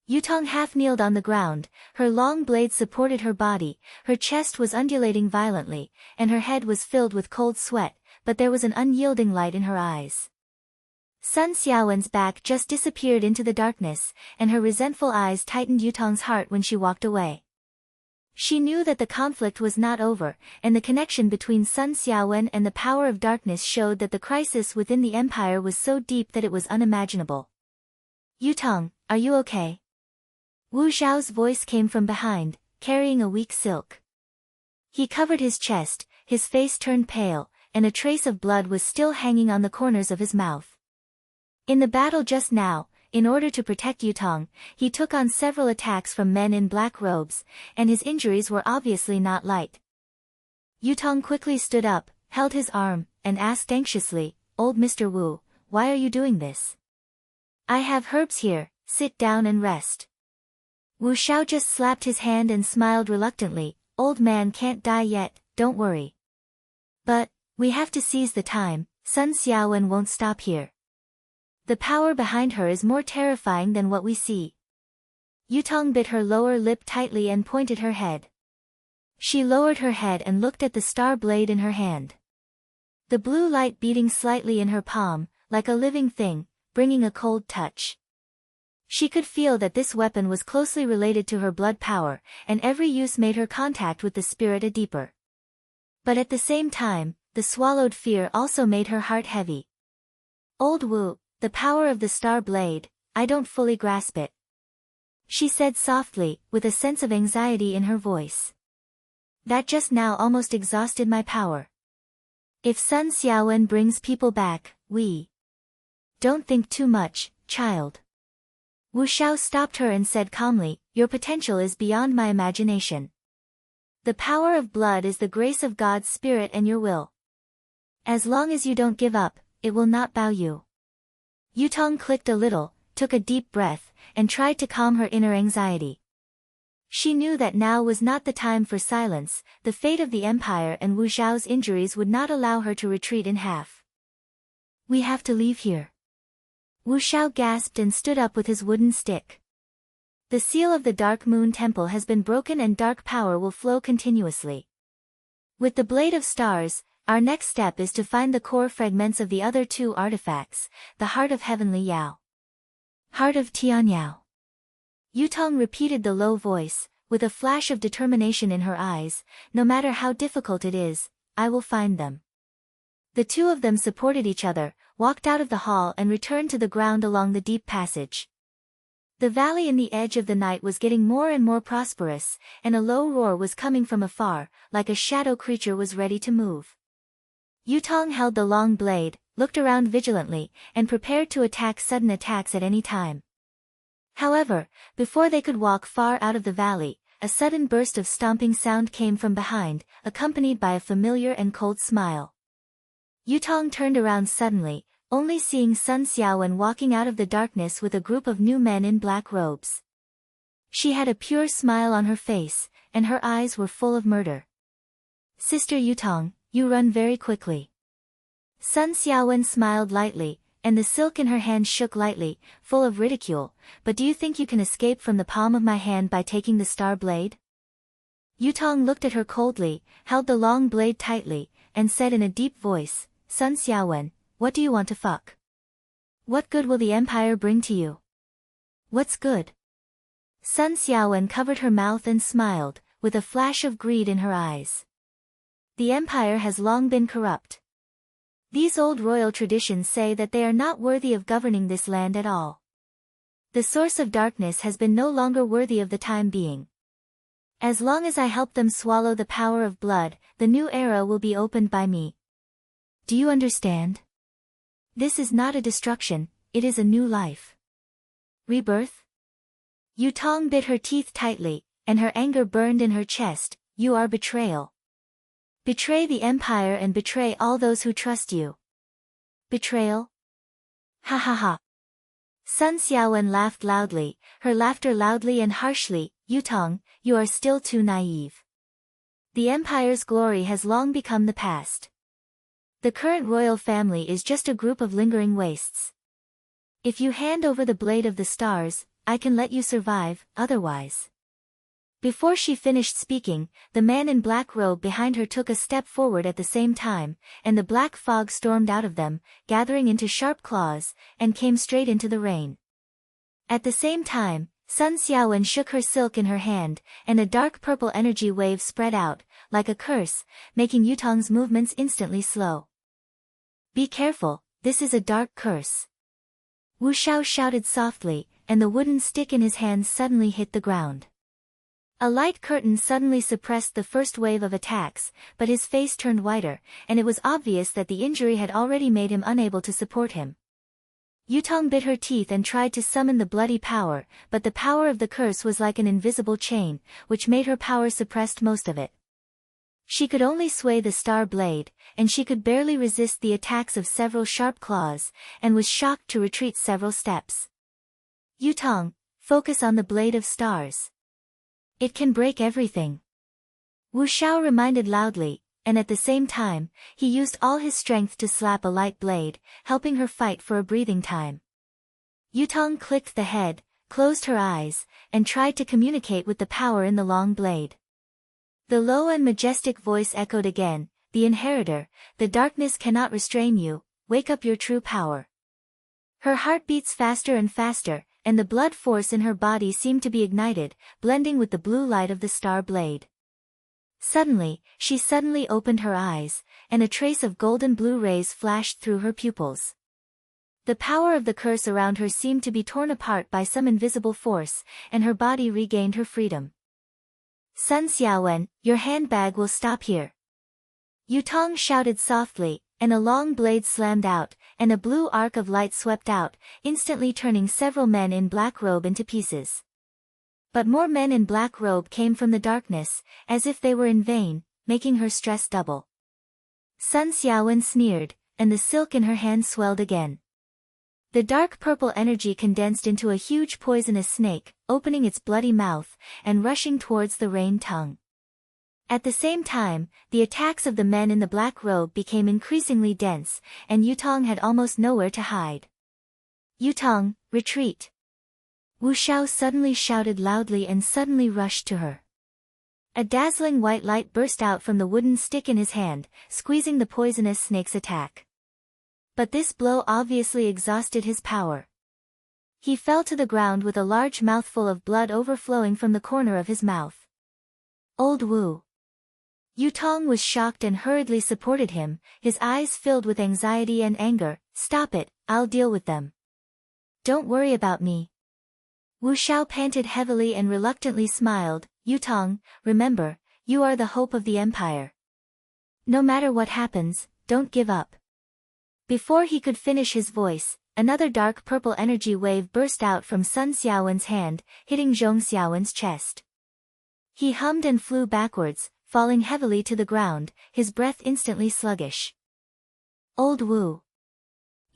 Yutong half-kneeled on the ground, her long blade supported her body, her chest was undulating violently, and her head was filled with cold sweat, but there was an unyielding light in her eyes. Sun Xiaowen's back just disappeared into the darkness, and her resentful eyes tightened Yutong's heart when she walked away. She knew that the conflict was not over, and the connection between Sun Xiaowen and the power of darkness showed that the crisis within the empire was so deep that it was unimaginable. "Yutong, are you okay?" Wu Xiao's voice came from behind, carrying a weak silk. He covered his chest, his face turned pale, and a trace of blood was still hanging on the corners of his mouth. In the battle just now, in order to protect Yutong, he took on several attacks from men in black robes, and his injuries were obviously not light. Yutong quickly stood up, held his arm, and asked anxiously, "Old Mr. Wu, why are you doing this?" "I have herbs here, sit down and rest." Wu Xiao just slapped his hand and smiled reluctantly, "Old man can't die yet, don't worry. But, we have to seize the time, Sun Xiaowen won't stop here. The power behind her is more terrifying than what we see." Yutong bit her lower lip tightly and pointed her head. She lowered her head and looked at the star blade in her hand. The blue light beating slightly in her palm, like a living thing, bringing a cold touch. She could feel that this weapon was closely related to her blood power, and every use made her contact with the spirit a deeper. But at the same time, the swallowed fear also made her heart heavy. "Old Wu, the power of the star blade, I don't fully grasp it," she said softly, with a sense of anxiety in her voice. "That just now almost exhausted my power. If Sun Xiaowen brings people back, we..." "Don't think too much, child." Wu Xiao stopped her and said calmly, "Your potential is beyond my imagination. The power of blood is the grace of God's spirit and your will. As long as you don't give up, it will not bow you." Yutong clicked a little, took a deep breath, and tried to calm her inner anxiety. She knew that now was not the time for silence, the fate of the empire and Wu Xiao's injuries would not allow her to retreat in half. "We have to leave here." Wu Xiao gasped and stood up with his wooden stick. "The seal of the Dark Moon Temple has been broken and dark power will flow continuously. With the Blade of Stars, our next step is to find the core fragments of the other 2 artifacts, the Heart of Heavenly Yao. Heart of Tianyao." Yutong repeated the low voice, with a flash of determination in her eyes, "No matter how difficult it is, I will find them." The 2 of them supported each other, walked out of the hall and returned to the ground along the deep passage. The valley in the edge of the night was getting more and more prosperous, and a low roar was coming from afar, like a shadow creature was ready to move. Yutong held the long blade, looked around vigilantly, and prepared to attack sudden attacks at any time. However, before they could walk far out of the valley, a sudden burst of stomping sound came from behind, accompanied by a familiar and cold smile. Yutong turned around suddenly, only seeing Sun Xiaowen walking out of the darkness with a group of new men in black robes. She had a pure smile on her face, and her eyes were full of murder. "Sister Yutong, you run very quickly." Sun Xiaowen smiled lightly, and the silk in her hand shook lightly, full of ridicule, "But do you think you can escape from the palm of my hand by taking the star blade?" Yutong looked at her coldly, held the long blade tightly, and said in a deep voice, "Sun Xiaowen, what do you want to fuck? What good will the Empire bring to you?" "What's good?" Sun Xiaowen covered her mouth and smiled, with a flash of greed in her eyes. "The Empire has long been corrupt. These old royal traditions say that they are not worthy of governing this land at all. The source of darkness has been no longer worthy of the time being. As long as I help them swallow the power of blood, the new era will be opened by me. Do you understand? This is not a destruction, it is a new life. Rebirth?" Yutong bit her teeth tightly, and her anger burned in her chest. "You are betrayal. Betray the Empire and betray all those who trust you." "Betrayal? Ha ha ha." Sun Xiaowen laughed loudly, her laughter loudly and harshly. "Yutong, you are still too naive. The Empire's glory has long become the past. The current royal family is just a group of lingering wastes. If you hand over the blade of the stars, I can let you survive, otherwise." Before she finished speaking, the man in black robe behind her took a step forward at the same time, and the black fog stormed out of them, gathering into sharp claws, and came straight into the rain. At the same time, Sun Xiaowen shook her silk in her hand, and a dark purple energy wave spread out, like a curse, making Yutong's movements instantly slow. "Be careful, this is a dark curse." Wu Shao shouted softly, and the wooden stick in his hand suddenly hit the ground. A light curtain suddenly suppressed the first wave of attacks, but his face turned whiter, and it was obvious that the injury had already made him unable to support him. Yutong bit her teeth and tried to summon the bloody power, but the power of the curse was like an invisible chain, which made her power suppressed most of it. She could only sway the star blade, and she could barely resist the attacks of several sharp claws, and was shocked to retreat several steps. "Yutong, focus on the blade of stars. It can break everything." Wu Shao reminded loudly, and at the same time, he used all his strength to slap a light blade, helping her fight for a breathing time. Yutong clicked the head, closed her eyes, and tried to communicate with the power in the long blade. The low and majestic voice echoed again, "The Inheritor, the darkness cannot restrain you, wake up your true power." Her heart beats faster and faster, and the blood force in her body seemed to be ignited, blending with the blue light of the star blade. Suddenly, she suddenly opened her eyes, and a trace of golden blue rays flashed through her pupils. The power of the curse around her seemed to be torn apart by some invisible force, and her body regained her freedom. "Sun Xiaowen, your handbag will stop here." Yutong shouted softly, and a long blade slammed out, and a blue arc of light swept out, instantly turning several men in black robe into pieces. But more men in black robe came from the darkness, as if they were in vain, making her stress double. Sun Xiaowen sneered, and the silk in her hand swelled again. The dark purple energy condensed into a huge poisonous snake, opening its bloody mouth, and rushing towards the rain tongue. At the same time, the attacks of the men in the black robe became increasingly dense, and Yutong had almost nowhere to hide. "Yutong, retreat!" Wu Shao suddenly shouted loudly and suddenly rushed to her. A dazzling white light burst out from the wooden stick in his hand, squeezing the poisonous snake's attack. But this blow obviously exhausted his power. He fell to the ground with a large mouthful of blood overflowing from the corner of his mouth. "Old Wu." Yutong was shocked and hurriedly supported him, his eyes filled with anxiety and anger. "Stop it, I'll deal with them. Don't worry about me." Wu Xiao panted heavily and reluctantly smiled. Yutong, remember, you are the hope of the empire. No matter what happens, don't give up. Before he could finish his voice, another dark purple energy wave burst out from Sun Xiaowen's hand, hitting Zhong Xiaowen's chest. He hummed and flew backwards, falling heavily to the ground, his breath instantly sluggish. Old Wu.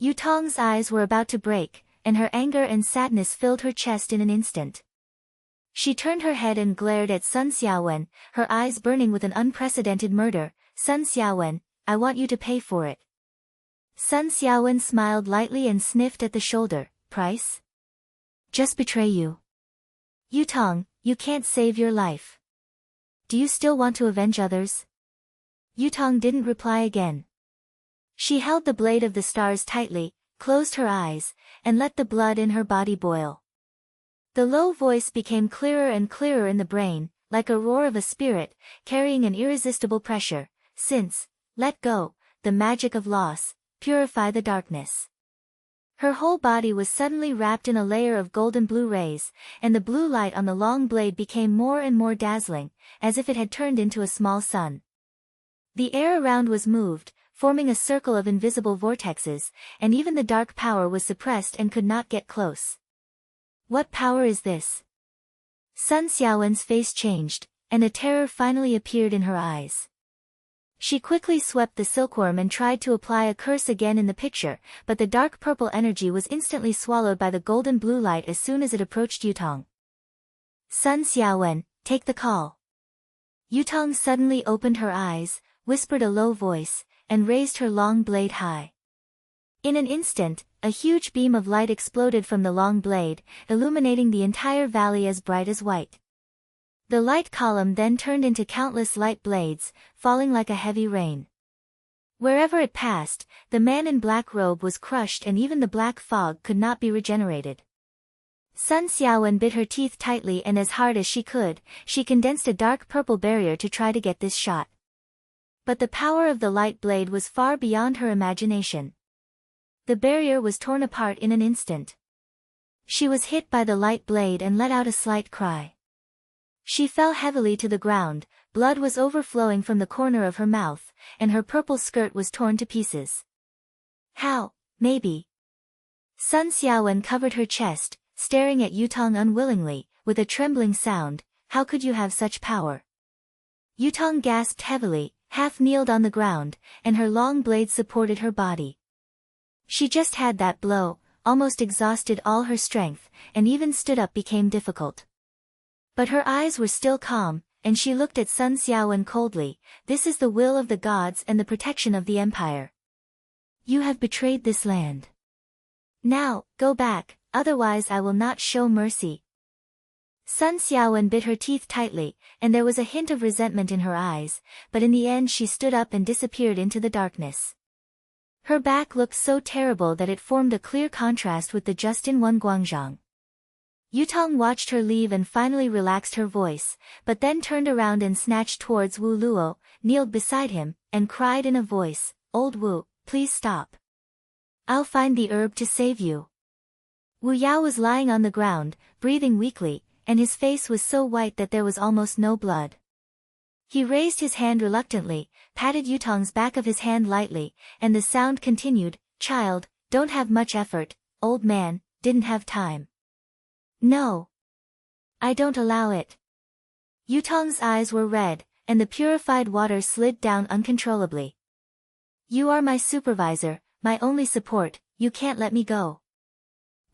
Yutong's eyes were about to break, and her anger and sadness filled her chest in an instant. She turned her head and glared at Sun Xiaowen, her eyes burning with an unprecedented murder. Sun Xiaowen, I want you to pay for it. Sun Xiaowen smiled lightly and sniffed at the shoulder. Price? Just betray you. Yutong, you can't save your life. Do you still want to avenge others? Yutong didn't reply again. She held the blade of the stars tightly, closed her eyes, and let the blood in her body boil. The low voice became clearer and clearer in the brain, like a roar of a spirit, carrying an irresistible pressure. Since, let go, the magic of loss, purify the darkness. Her whole body was suddenly wrapped in a layer of golden blue rays, and the blue light on the long blade became more and more dazzling, as if it had turned into a small sun. The air around was moved, forming a circle of invisible vortexes, and even the dark power was suppressed and could not get close. What power is this? Sun Xiaowen's face changed, and a terror finally appeared in her eyes. She quickly swept the silkworm and tried to apply a curse again in the picture, but the dark purple energy was instantly swallowed by the golden blue light as soon as it approached Yutong. Sun Xiaowen, take the call. Yutong suddenly opened her eyes, whispered a low voice, and raised her long blade high. In an instant, a huge beam of light exploded from the long blade, illuminating the entire valley as bright as white. The light column then turned into countless light blades, falling like a heavy rain. Wherever it passed, the man in black robe was crushed and even the black fog could not be regenerated. Sun Xiaowen bit her teeth tightly and as hard as she could, she condensed a dark purple barrier to try to get this shot. But the power of the light blade was far beyond her imagination. The barrier was torn apart in an instant. She was hit by the light blade and let out a slight cry. She fell heavily to the ground, blood was overflowing from the corner of her mouth, and her purple skirt was torn to pieces. How, maybe? Sun Xiaowen covered her chest, staring at Yutong unwillingly, with a trembling sound. How could you have such power? Yutong gasped heavily, half kneeled on the ground, and her long blade supported her body. She just had that blow, almost exhausted all her strength, and even stood up became difficult. But her eyes were still calm, and she looked at Sun Xiaowen coldly. This is the will of the gods and the protection of the empire. You have betrayed this land. Now, go back, otherwise I will not show mercy. Sun Xiaowen bit her teeth tightly, and there was a hint of resentment in her eyes, but in the end she stood up and disappeared into the darkness. Her back looked so terrible that it formed a clear contrast with the just-in-one Guangzhang. Yutong watched her leave and finally relaxed her voice, but then turned around and snatched towards Wu Luo, kneeled beside him, and cried in a voice, Old Wu, please stop. I'll find the herb to save you. Wu Yao was lying on the ground, breathing weakly, and his face was so white that there was almost no blood. He raised his hand reluctantly, patted Yutong's back of his hand lightly, and the sound continued, Child, don't have much effort, old man, didn't have time. No. I don't allow it. Yutong's eyes were red, and the purified water slid down uncontrollably. You are my supervisor, my only support, you can't let me go.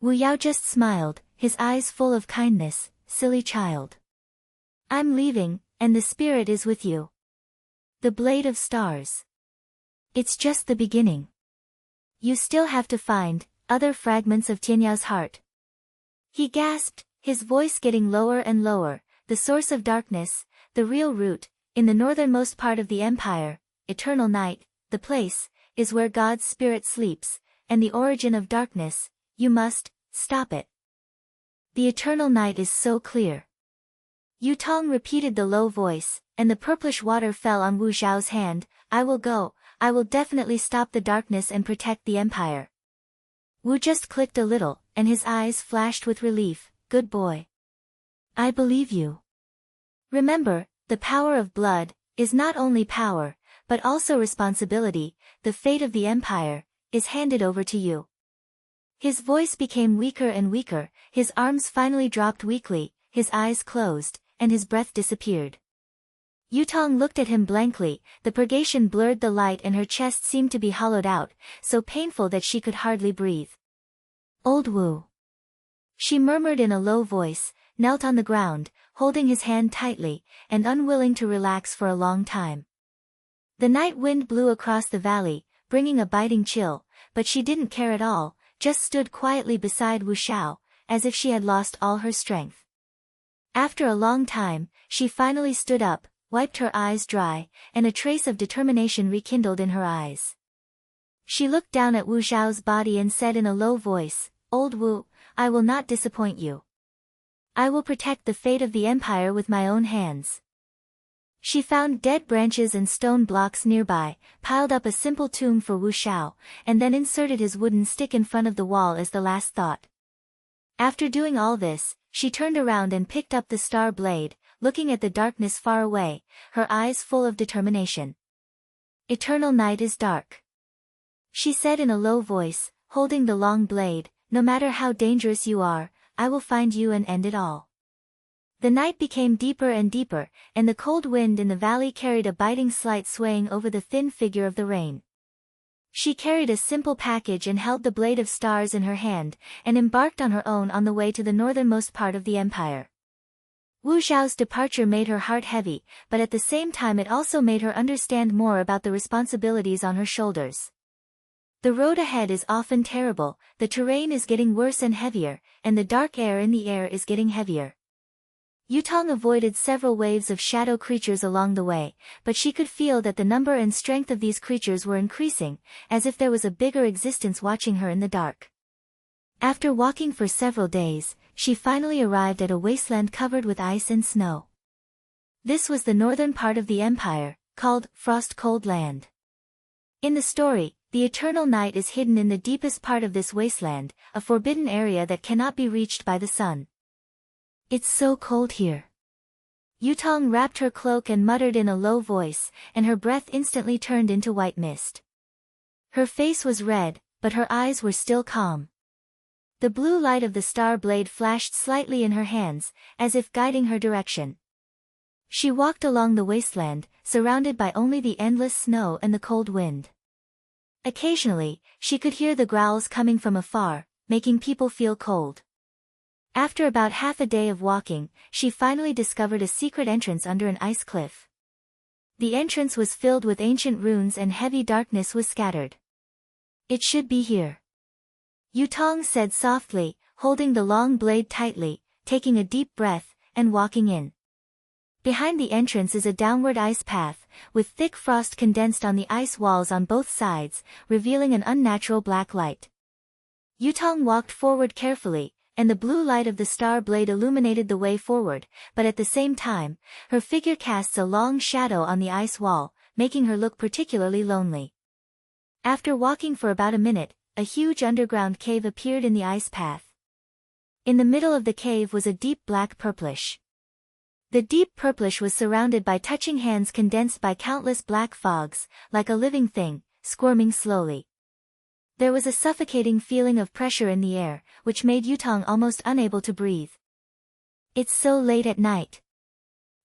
Wu Yao just smiled, his eyes full of kindness. Silly child. I'm leaving, and the spirit is with you. The blade of stars. It's just the beginning. You still have to find other fragments of Tianyao's heart. He gasped, his voice getting lower and lower. The source of darkness, the real root, in the northernmost part of the empire, eternal night, the place, is where God's spirit sleeps, and the origin of darkness, you must stop it. The eternal night is so clear. Yutong repeated the low voice, and the purplish water fell on Wu Zhao's hand. I will go, I will definitely stop the darkness and protect the empire. Wu just clicked a little, and his eyes flashed with relief. good boy. I believe you. Remember, the power of blood is not only power, but also responsibility. The fate of the empire is handed over to you. His voice became weaker and weaker, his arms finally dropped weakly, his eyes closed, and his breath disappeared. Yutong looked at him blankly, the purgation blurred the light and her chest seemed to be hollowed out, so painful that she could hardly breathe. Old Wu. She murmured in a low voice, knelt on the ground, holding his hand tightly, and unwilling to relax for a long time. The night wind blew across the valley, bringing a biting chill, but she didn't care at all, just stood quietly beside Wu Xiao, as if she had lost all her strength. After a long time, she finally stood up, wiped her eyes dry, and a trace of determination rekindled in her eyes. She looked down at Wu Xiao's body and said in a low voice, Old Wu, I will not disappoint you. I will protect the fate of the empire with my own hands. She found dead branches and stone blocks nearby, piled up a simple tomb for Wu Xiao, and then inserted his wooden stick in front of the wall as the last thought. After doing all this, she turned around and picked up the star blade, looking at the darkness far away, her eyes full of determination. Eternal night is dark. She said in a low voice, holding the long blade, no matter how dangerous you are, I will find you and end it all. The night became deeper and deeper, and the cold wind in the valley carried a biting slight swaying over the thin figure of the rain. She carried a simple package and held the blade of stars in her hand, and embarked on her own on the way to the northernmost part of the empire. Wu Xiao's departure made her heart heavy, but at the same time it also made her understand more about the responsibilities on her shoulders. The road ahead is often terrible, the terrain is getting worse and heavier, and the dark air in the air is getting heavier. Yutong avoided several waves of shadow creatures along the way, but she could feel that the number and strength of these creatures were increasing, as if there was a bigger existence watching her in the dark. After walking for several days, she finally arrived at a wasteland covered with ice and snow. This was the northern part of the empire, called Frost-Cold Land. In the story, the eternal night is hidden in the deepest part of this wasteland, a forbidden area that cannot be reached by the sun. It's so cold here. Yutong wrapped her cloak and muttered in a low voice, and her breath instantly turned into white mist. Her face was red, but her eyes were still calm. The blue light of the star blade flashed slightly in her hands, as if guiding her direction. She walked along the wasteland, surrounded by only the endless snow and the cold wind. Occasionally, she could hear the growls coming from afar, making people feel cold. After about half a day of walking, she finally discovered a secret entrance under an ice cliff. The entrance was filled with ancient runes and heavy darkness was scattered. It should be here. Yutong said softly, holding the long blade tightly, taking a deep breath, and walking in. Behind the entrance is a downward ice path, with thick frost condensed on the ice walls on both sides, revealing an unnatural black light. Yutong walked forward carefully, and the blue light of the star blade illuminated the way forward, but at the same time, her figure casts a long shadow on the ice wall, making her look particularly lonely. After walking for about a minute, a huge underground cave appeared in the ice path. In the middle of the cave was a deep black purplish. The deep purplish was surrounded by touching hands condensed by countless black fogs, like a living thing, squirming slowly. There was a suffocating feeling of pressure in the air, which made Yutong almost unable to breathe. It's so late at night.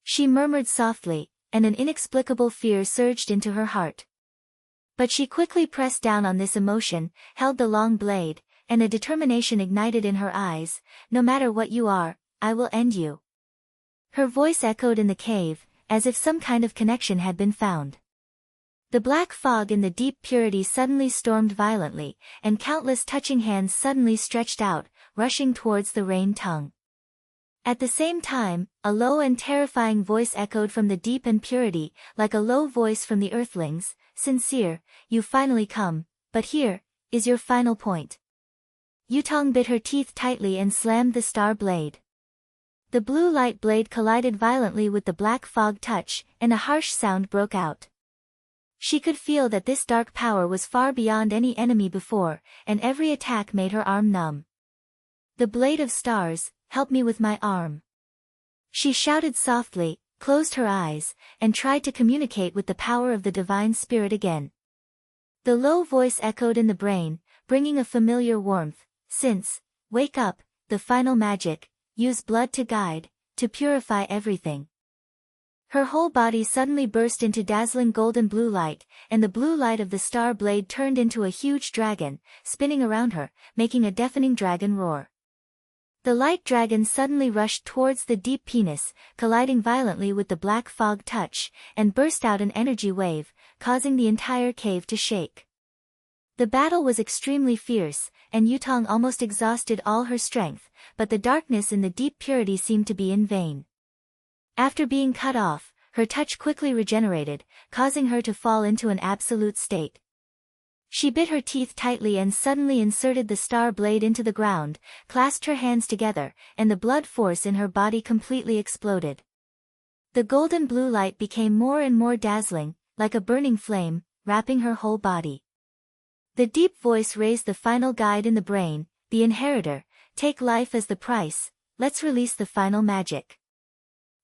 She murmured softly, and an inexplicable fear surged into her heart. But she quickly pressed down on this emotion, held the long blade, and a determination ignited in her eyes, no matter what you are, I will end you. Her voice echoed in the cave, as if some kind of connection had been found. The black fog in the deep purity suddenly stormed violently, and countless touching hands suddenly stretched out, rushing towards the rain tongue. At the same time, a low and terrifying voice echoed from the deep and purity, like a low voice from the earthlings, sincere, you finally come, but here is your final point. Yutong bit her teeth tightly and slammed the star blade. The blue light blade collided violently with the black fog touch, and a harsh sound broke out. She could feel that this dark power was far beyond any enemy before, and every attack made her arm numb. The blade of stars, help me with my arm." She shouted softly, closed her eyes, and tried to communicate with the power of the divine spirit again. The low voice echoed in the brain, bringing a familiar warmth. "Since, wake up, the final magic, use blood to guide, to purify everything." Her whole body suddenly burst into dazzling golden blue light, and the blue light of the star blade turned into a huge dragon, spinning around her, making a deafening dragon roar. The light dragon suddenly rushed towards the deep penis, colliding violently with the black fog touch, and burst out an energy wave, causing the entire cave to shake. The battle was extremely fierce, and Yutong almost exhausted all her strength, but the darkness in the deep purity seemed to be in vain. After being cut off, her touch quickly regenerated, causing her to fall into an absolute state. She bit her teeth tightly and suddenly inserted the star blade into the ground, clasped her hands together, and the blood force in her body completely exploded. The golden blue light became more and more dazzling, like a burning flame, wrapping her whole body. The deep voice raised the final guide in the brain, "The inheritor, take life as the price, let's release the final magic."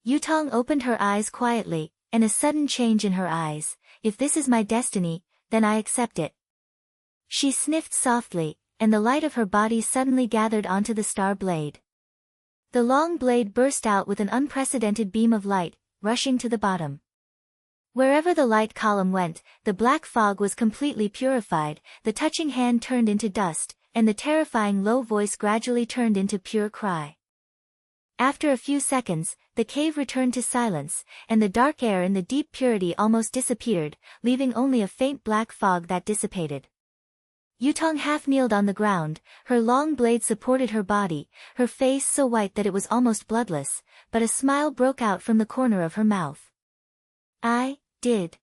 Yutong opened her eyes quietly, and a sudden change in her eyes. "If this is my destiny, then I accept it." She sniffed softly, and the light of her body suddenly gathered onto the star blade. The long blade burst out with an unprecedented beam of light, rushing to the bottom. Wherever the light column went, the black fog was completely purified, the touching hand turned into dust, and the terrifying low voice gradually turned into pure cry. After a few seconds, the cave returned to silence, and the dark air in the deep purity almost disappeared, leaving only a faint black fog that dissipated. Yutong half-kneeled on the ground, her long blade supported her body, her face so white that it was almost bloodless, but a smile broke out from the corner of her mouth. "I did,"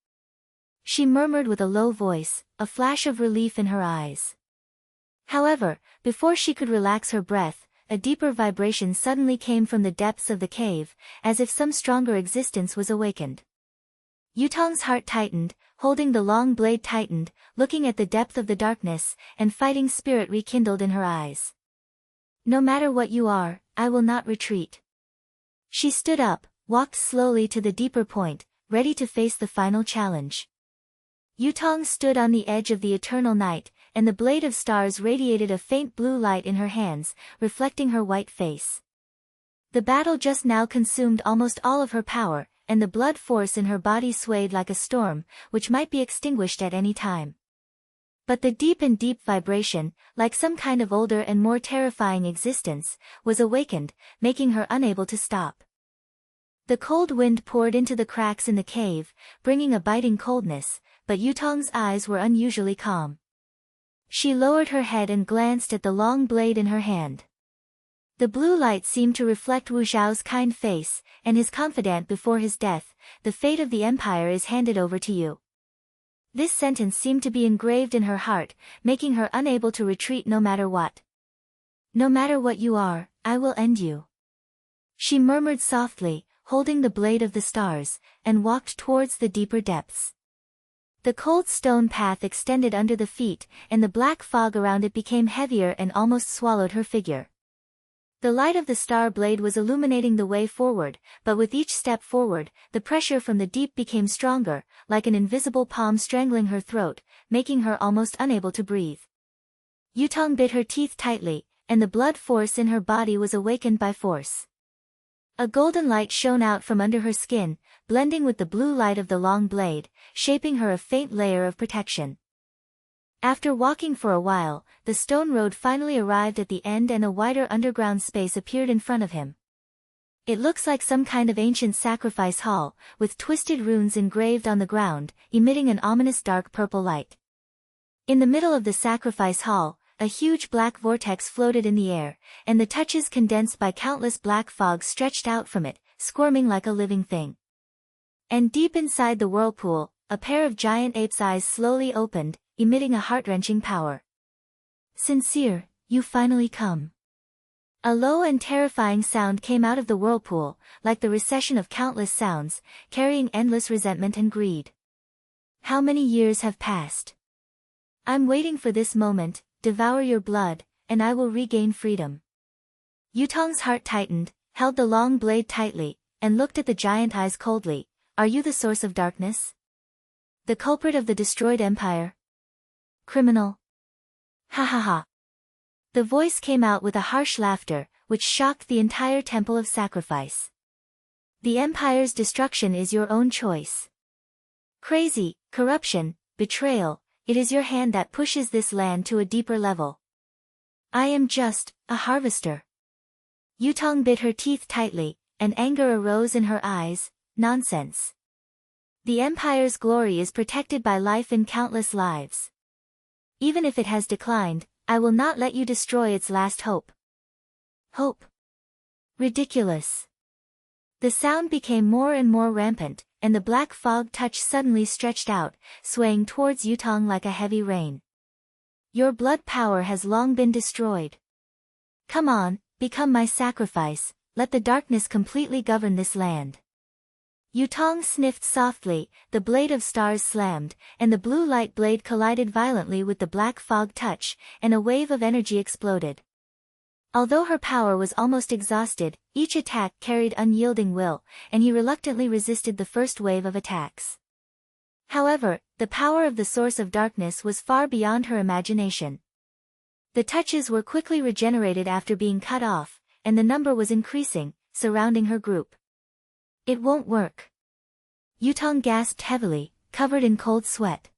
she murmured with a low voice, a flash of relief in her eyes. However, before she could relax her breath, a deeper vibration suddenly came from the depths of the cave, as if some stronger existence was awakened. Yutong's heart tightened, holding the long blade tightened, looking at the depth of the darkness, and fighting spirit rekindled in her eyes. "No matter what you are, I will not retreat." She stood up, walked slowly to the deeper point, ready to face the final challenge. Yutong stood on the edge of the eternal night, and the blade of stars radiated a faint blue light in her hands, reflecting her white face. The battle just now consumed almost all of her power, and the blood force in her body swayed like a storm, which might be extinguished at any time. But the deep vibration, like some kind of older and more terrifying existence, was awakened, making her unable to stop. The cold wind poured into the cracks in the cave, bringing a biting coldness, but Yutong's eyes were unusually calm. She lowered her head and glanced at the long blade in her hand. The blue light seemed to reflect Wu Zhao's kind face, and his confidant before his death, "The fate of the empire is handed over to you." This sentence seemed to be engraved in her heart, making her unable to retreat no matter what. "No matter what you are, I will end you," she murmured softly, holding the blade of the stars, and walked towards the deeper depths. The cold stone path extended under the feet, and the black fog around it became heavier and almost swallowed her figure. The light of the star blade was illuminating the way forward, but with each step forward, the pressure from the deep became stronger, like an invisible palm strangling her throat, making her almost unable to breathe. Yutong bit her teeth tightly, and the blood force in her body was awakened by force. A golden light shone out from under her skin, blending with the blue light of the long blade, shaping her a faint layer of protection. After walking for a while, the stone road finally arrived at the end and a wider underground space appeared in front of him. It looks like some kind of ancient sacrifice hall, with twisted runes engraved on the ground, emitting an ominous dark purple light. In the middle of the sacrifice hall, a huge black vortex floated in the air, and the touches condensed by countless black fogs stretched out from it, squirming like a living thing. And deep inside the whirlpool, a pair of giant apes' eyes slowly opened, emitting a heart-wrenching power. "Sincere, you finally come." A low and terrifying sound came out of the whirlpool, like the recession of countless sounds, carrying endless resentment and greed. "How many years have passed? I'm waiting for this moment. Devour your blood, and I will regain freedom." Yutong's heart tightened, held the long blade tightly, and looked at the giant eyes coldly. Are you the source of darkness? The culprit of the destroyed empire? Criminal? Ha ha ha. The voice came out with a harsh laughter, which shocked the entire temple of sacrifice. The empire's destruction is your own choice. Crazy, corruption, betrayal, it is your hand that pushes this land to a deeper level. I am just a harvester. Yutong bit her teeth tightly, and anger arose in her eyes. Nonsense. The empire's glory is protected by life in countless lives. Even if it has declined, I will not let you destroy its last hope. Hope. Ridiculous. The sound became more and more rampant, and the black fog touch suddenly stretched out, swaying towards Yutong like a heavy rain. Your blood power has long been destroyed. Come on, become my sacrifice, let the darkness completely govern this land. Yutong sniffed softly, the blade of stars slammed, and the blue light blade collided violently with the black fog touch, and a wave of energy exploded. Although her power was almost exhausted, each attack carried unyielding will, and he reluctantly resisted the first wave of attacks. However, the power of the source of darkness was far beyond her imagination. The touches were quickly regenerated after being cut off, and the number was increasing, surrounding her group. It won't work. Yutong gasped heavily, covered in cold sweat.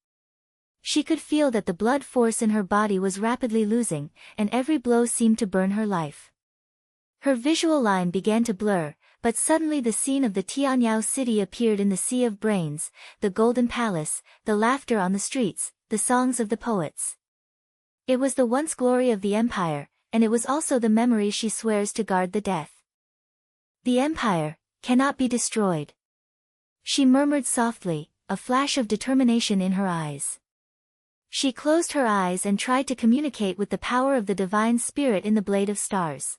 She could feel that the blood force in her body was rapidly losing, and every blow seemed to burn her life. Her visual line began to blur, but suddenly the scene of the Tianyao City appeared in the sea of brains, the golden palace, the laughter on the streets, the songs of the poets. It was the once glory of the empire, and it was also the memory she swears to guard the death. The empire cannot be destroyed. She murmured softly, a flash of determination in her eyes. She closed her eyes and tried to communicate with the power of the divine spirit in the blade of stars.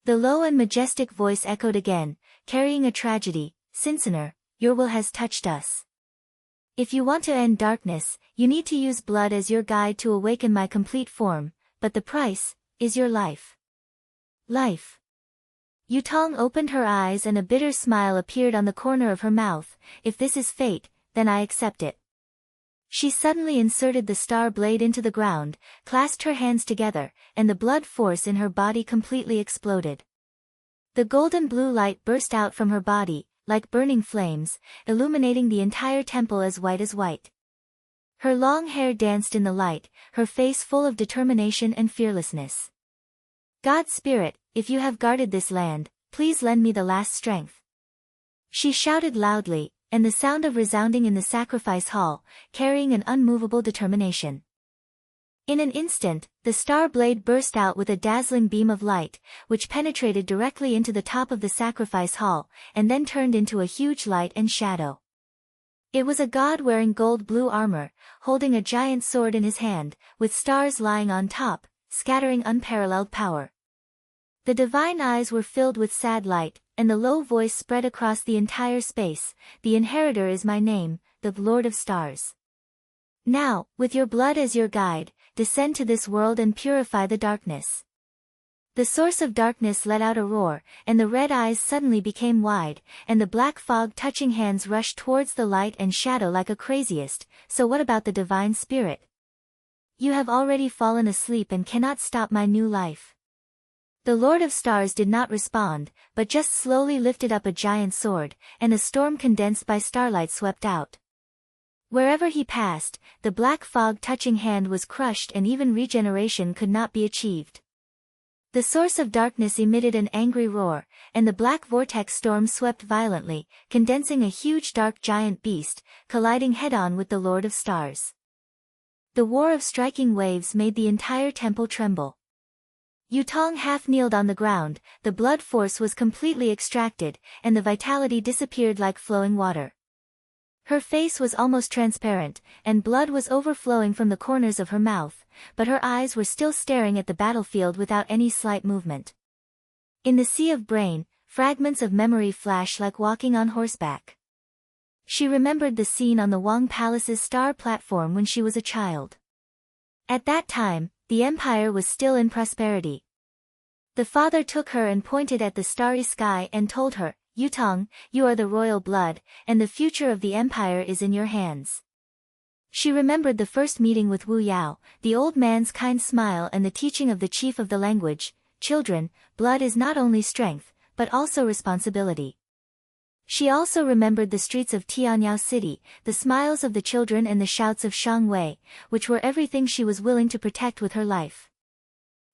The low and majestic voice echoed again, carrying a tragedy. Sinsener, your will has touched us. If you want to end darkness, you need to use blood as your guide to awaken my complete form, but the price is your life. Life. Yutong opened her eyes and a bitter smile appeared on the corner of her mouth. If this is fate, then I accept it. She suddenly inserted the star blade into the ground, clasped her hands together, and the blood force in her body completely exploded. The golden blue light burst out from her body, like burning flames, illuminating the entire temple as white. Her long hair danced in the light, her face full of determination and fearlessness. God Spirit, if you have guarded this land, please lend me the last strength. She shouted loudly, and the sound of resounding in the sacrifice hall, carrying an unmovable determination. In an instant, the star blade burst out with a dazzling beam of light, which penetrated directly into the top of the sacrifice hall, and then turned into a huge light and shadow. It was a god wearing gold-blue armor, holding a giant sword in his hand, with stars lying on top, scattering unparalleled power. The divine eyes were filled with sad light, and the low voice spread across the entire space. The inheritor is my name, the Lord of Stars. Now, with your blood as your guide, descend to this world and purify the darkness. The source of darkness let out a roar, and the red eyes suddenly became wide, and the black fog touching hands rushed towards the light and shadow like a craziest. So what about the divine spirit? You have already fallen asleep and cannot stop my new life. The Lord of Stars did not respond, but just slowly lifted up a giant sword, and a storm condensed by starlight swept out. Wherever he passed, the black fog touching hand was crushed and even regeneration could not be achieved. The source of darkness emitted an angry roar, and the black vortex storm swept violently, condensing a huge dark giant beast, colliding head-on with the Lord of Stars. The war of striking waves made the entire temple tremble. Yutong half-kneeled on the ground, the blood force was completely extracted, and the vitality disappeared like flowing water. Her face was almost transparent, and blood was overflowing from the corners of her mouth, but her eyes were still staring at the battlefield without any slight movement. In the sea of brain, fragments of memory flashed like walking on horseback. She remembered the scene on the Wang Palace's star platform when she was a child. At that time, the empire was still in prosperity. The father took her and pointed at the starry sky and told her, Yutong, you are the royal blood, and the future of the empire is in your hands. She remembered the first meeting with Wu Yao, the old man's kind smile and the teaching of the chief of the language, children, blood is not only strength, but also responsibility. She also remembered the streets of Tianyao City, the smiles of the children and the shouts of Shang Wei, which were everything she was willing to protect with her life.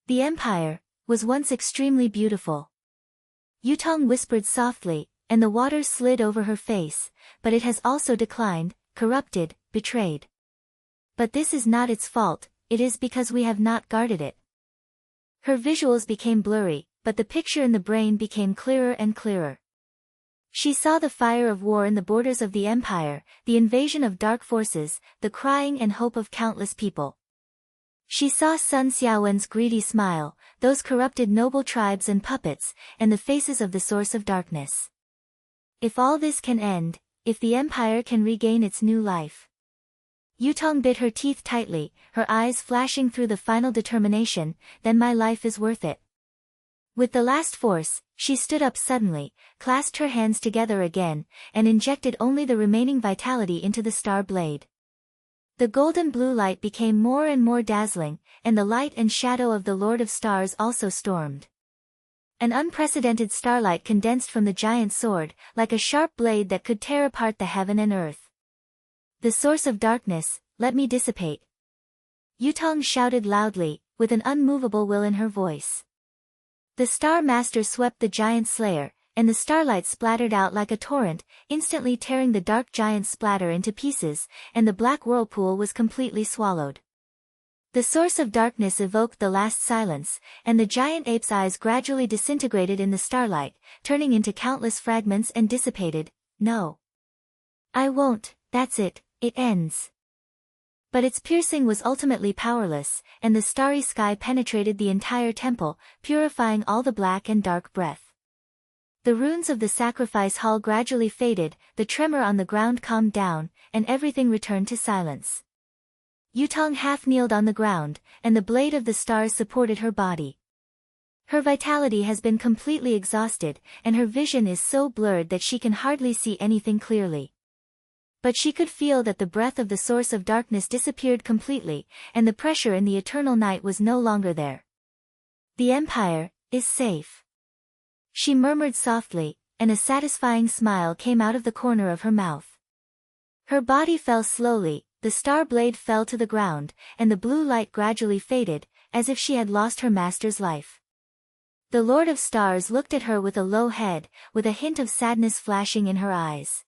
The empire was once extremely beautiful. Yutong whispered softly, and the waters slid over her face, but it has also declined, corrupted, betrayed. But this is not its fault, it is because we have not guarded it. Her visuals became blurry, but the picture in the brain became clearer and clearer. She saw the fire of war in the borders of the empire, the invasion of dark forces, the crying and hope of countless people. She saw Sun Xiaowen's greedy smile, those corrupted noble tribes and puppets, and the faces of the source of darkness. If all this can end, if the empire can regain its new life. Yutong bit her teeth tightly, her eyes flashing through the final determination, then my life is worth it. With the last force, she stood up suddenly, clasped her hands together again, and injected only the remaining vitality into the star blade. The golden blue light became more and more dazzling, and the light and shadow of the Lord of Stars also stormed. An unprecedented starlight condensed from the giant sword, like a sharp blade that could tear apart the heaven and earth. The source of darkness, let me dissipate. Yutong shouted loudly, with an unmovable will in her voice. The Star Master swept the giant slayer, and the starlight splattered out like a torrent, instantly tearing the dark giant splatter into pieces, and the black whirlpool was completely swallowed. The source of darkness evoked the last silence, and the giant ape's eyes gradually disintegrated in the starlight, turning into countless fragments and dissipated. No. I won't, that's it, it ends. But its piercing was ultimately powerless, and the starry sky penetrated the entire temple, purifying all the black and dark breath. The runes of the sacrifice hall gradually faded, the tremor on the ground calmed down, and everything returned to silence. Yutong half-kneeled on the ground, and the blade of the stars supported her body. Her vitality has been completely exhausted, and her vision is so blurred that she can hardly see anything clearly. But she could feel that the breath of the source of darkness disappeared completely, and the pressure in the eternal night was no longer there. The empire is safe. She murmured softly, and a satisfying smile came out of the corner of her mouth. Her body fell slowly, the star blade fell to the ground, and the blue light gradually faded, as if she had lost her master's life. The Lord of Stars looked at her with a low head, with a hint of sadness flashing in her eyes.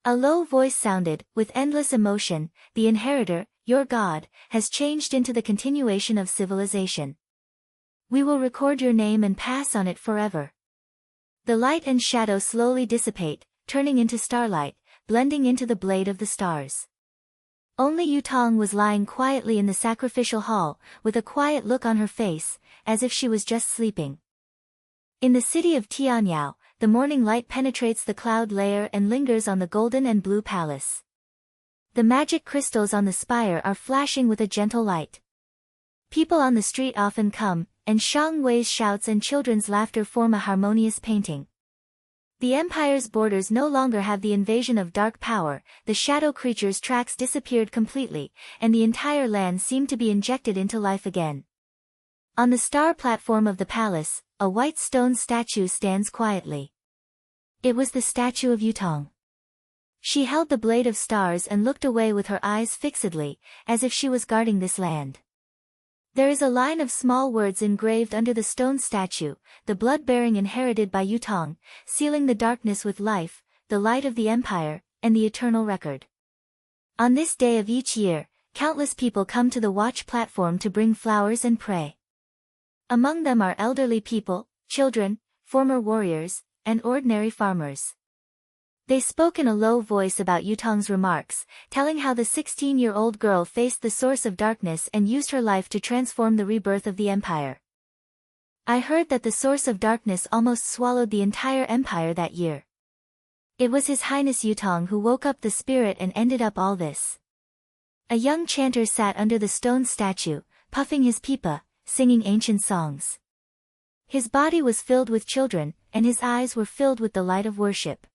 A low voice sounded, with endless emotion, the inheritor, your God, has changed into the continuation of civilization. We will record your name and pass on it forever. The light and shadow slowly dissipate, turning into starlight, blending into the blade of the stars. Only Yutong was lying quietly in the sacrificial hall, with a quiet look on her face, as if she was just sleeping. In the city of Tianyao, the morning light penetrates the cloud layer and lingers on the golden and blue palace. The magic crystals on the spire are flashing with a gentle light. People on the street often come, and Shang Wei's shouts and children's laughter form a harmonious painting. The empire's borders no longer have the invasion of dark power, the shadow creature's tracks disappeared completely, and the entire land seemed to be injected into life again. On the star platform of the palace, a white stone statue stands quietly. It was the statue of Yutong. She held the blade of stars and looked away with her eyes fixedly, as if she was guarding this land. There is a line of small words engraved under the stone statue, the blood-bearing inherited by Yutong, sealing the darkness with life, the light of the empire, and the eternal record. On this day of each year, countless people come to the watch platform to bring flowers and pray. Among them are elderly people, children, former warriors, and ordinary farmers. They spoke in a low voice about Yutong's remarks, telling how the 16-year-old girl faced the source of darkness and used her life to transform the rebirth of the empire. I heard that the source of darkness almost swallowed the entire empire that year. It was His Highness Yutong who woke up the spirit and ended up all this. A young chanter sat under the stone statue, puffing his pipa, singing ancient songs. His body was filled with children, and his eyes were filled with the light of worship.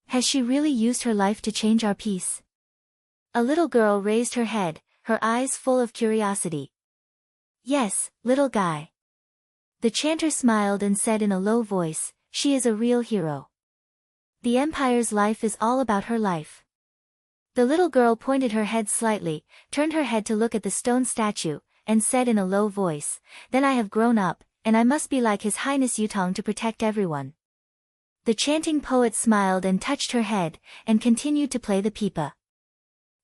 Has she really used her life to change our peace? A little girl raised her head, her eyes full of curiosity. Yes, little guy. The chanter smiled and said in a low voice, she is a real hero. The Empire's life is all about her life. The little girl pointed her head slightly, turned her head to look at the stone statue, and said in a low voice, then I have grown up, and I must be like His Highness Yutong to protect everyone. The chanting poet smiled and touched her head, and continued to play the pipa.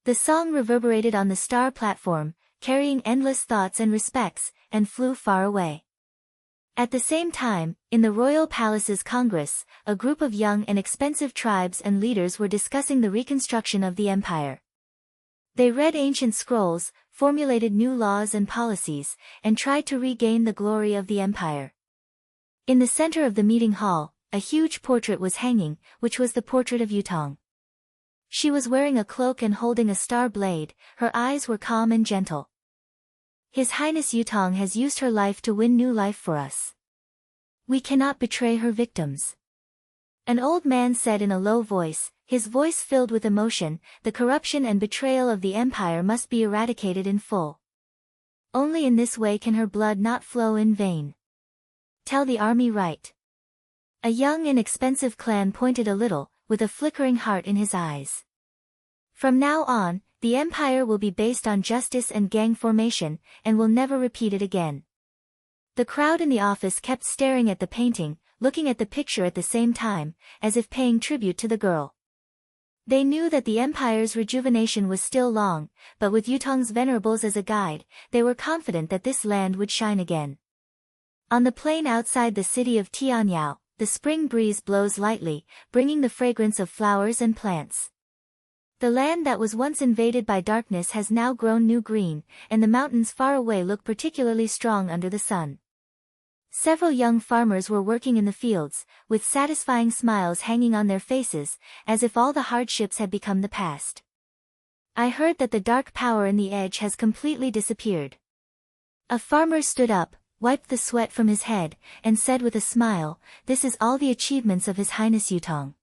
The song reverberated on the star platform, carrying endless thoughts and respects, and flew far away. At the same time, in the royal palace's congress, a group of young and expensive tribes and leaders were discussing the reconstruction of the empire. They read ancient scrolls, formulated new laws and policies, and tried to regain the glory of the empire. In the center of the meeting hall, a huge portrait was hanging, which was the portrait of Yutong. She was wearing a cloak and holding a star blade, her eyes were calm and gentle. His Highness Yutong has used her life to win new life for us. We cannot betray her victims. An old man said in a low voice, his voice filled with emotion, the corruption and betrayal of the empire must be eradicated in full. Only in this way can her blood not flow in vain. Tell the army right. A young and expensive clan pointed a little, with a flickering heart in his eyes. From now on, the empire will be based on justice and gang formation, and will never repeat it again. The crowd in the office kept staring at the painting, looking at the picture at the same time, as if paying tribute to the girl. They knew that the empire's rejuvenation was still long, but with Yutong's venerables as a guide, they were confident that this land would shine again. On the plain outside the city of Tianyao, the spring breeze blows lightly, bringing the fragrance of flowers and plants. The land that was once invaded by darkness has now grown new green, and the mountains far away look particularly strong under the sun. Several young farmers were working in the fields, with satisfying smiles hanging on their faces, as if all the hardships had become the past. I heard that the dark power in the edge has completely disappeared. A farmer stood up, wiped the sweat from his head, and said with a smile, this is all the achievements of His Highness Yutong.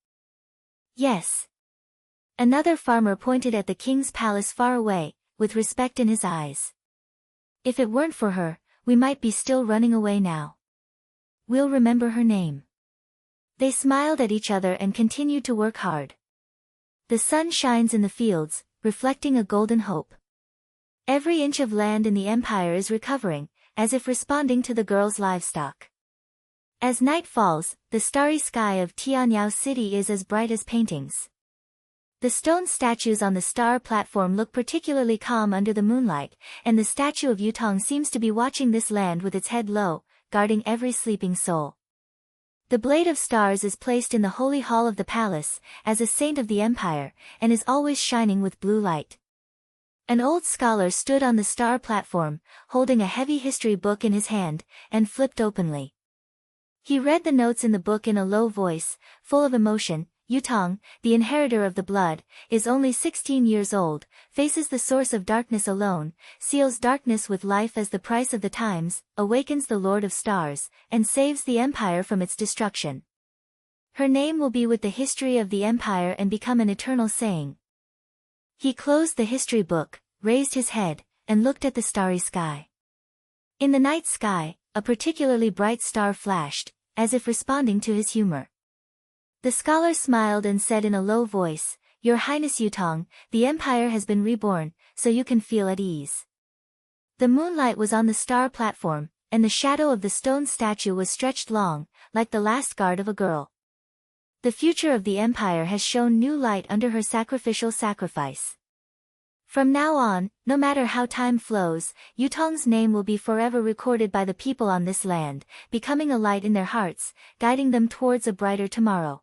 Yes. Another farmer pointed at the king's palace far away, with respect in his eyes. If it weren't for her, we might be still running away now. We'll remember her name. They smiled at each other and continued to work hard. The sun shines in the fields, reflecting a golden hope. Every inch of land in the empire is recovering, as if responding to the girl's livestock. As night falls, the starry sky of Tianyao City is as bright as paintings. The stone statues on the star platform look particularly calm under the moonlight, and the statue of Yutong seems to be watching this land with its head low, guarding every sleeping soul. The blade of stars is placed in the holy hall of the palace, as a saint of the empire, and is always shining with blue light. An old scholar stood on the star platform, holding a heavy history book in his hand, and flipped openly. He read the notes in the book in a low voice, full of emotion. Yutong, the inheritor of the blood, is only 16 years old, faces the source of darkness alone, seals darkness with life as the price of the times, awakens the Lord of Stars, and saves the empire from its destruction. Her name will be with the history of the empire and become an eternal saying. He closed the history book, raised his head, and looked at the starry sky. In the night sky, a particularly bright star flashed, as if responding to his humor. The scholar smiled and said in a low voice, Your Highness Yutong, the empire has been reborn, so you can feel at ease. The moonlight was on the star platform, and the shadow of the stone statue was stretched long, like the last guard of a girl. The future of the empire has shown new light under her sacrificial sacrifice. From now on, no matter how time flows, Yutong's name will be forever recorded by the people on this land, becoming a light in their hearts, guiding them towards a brighter tomorrow.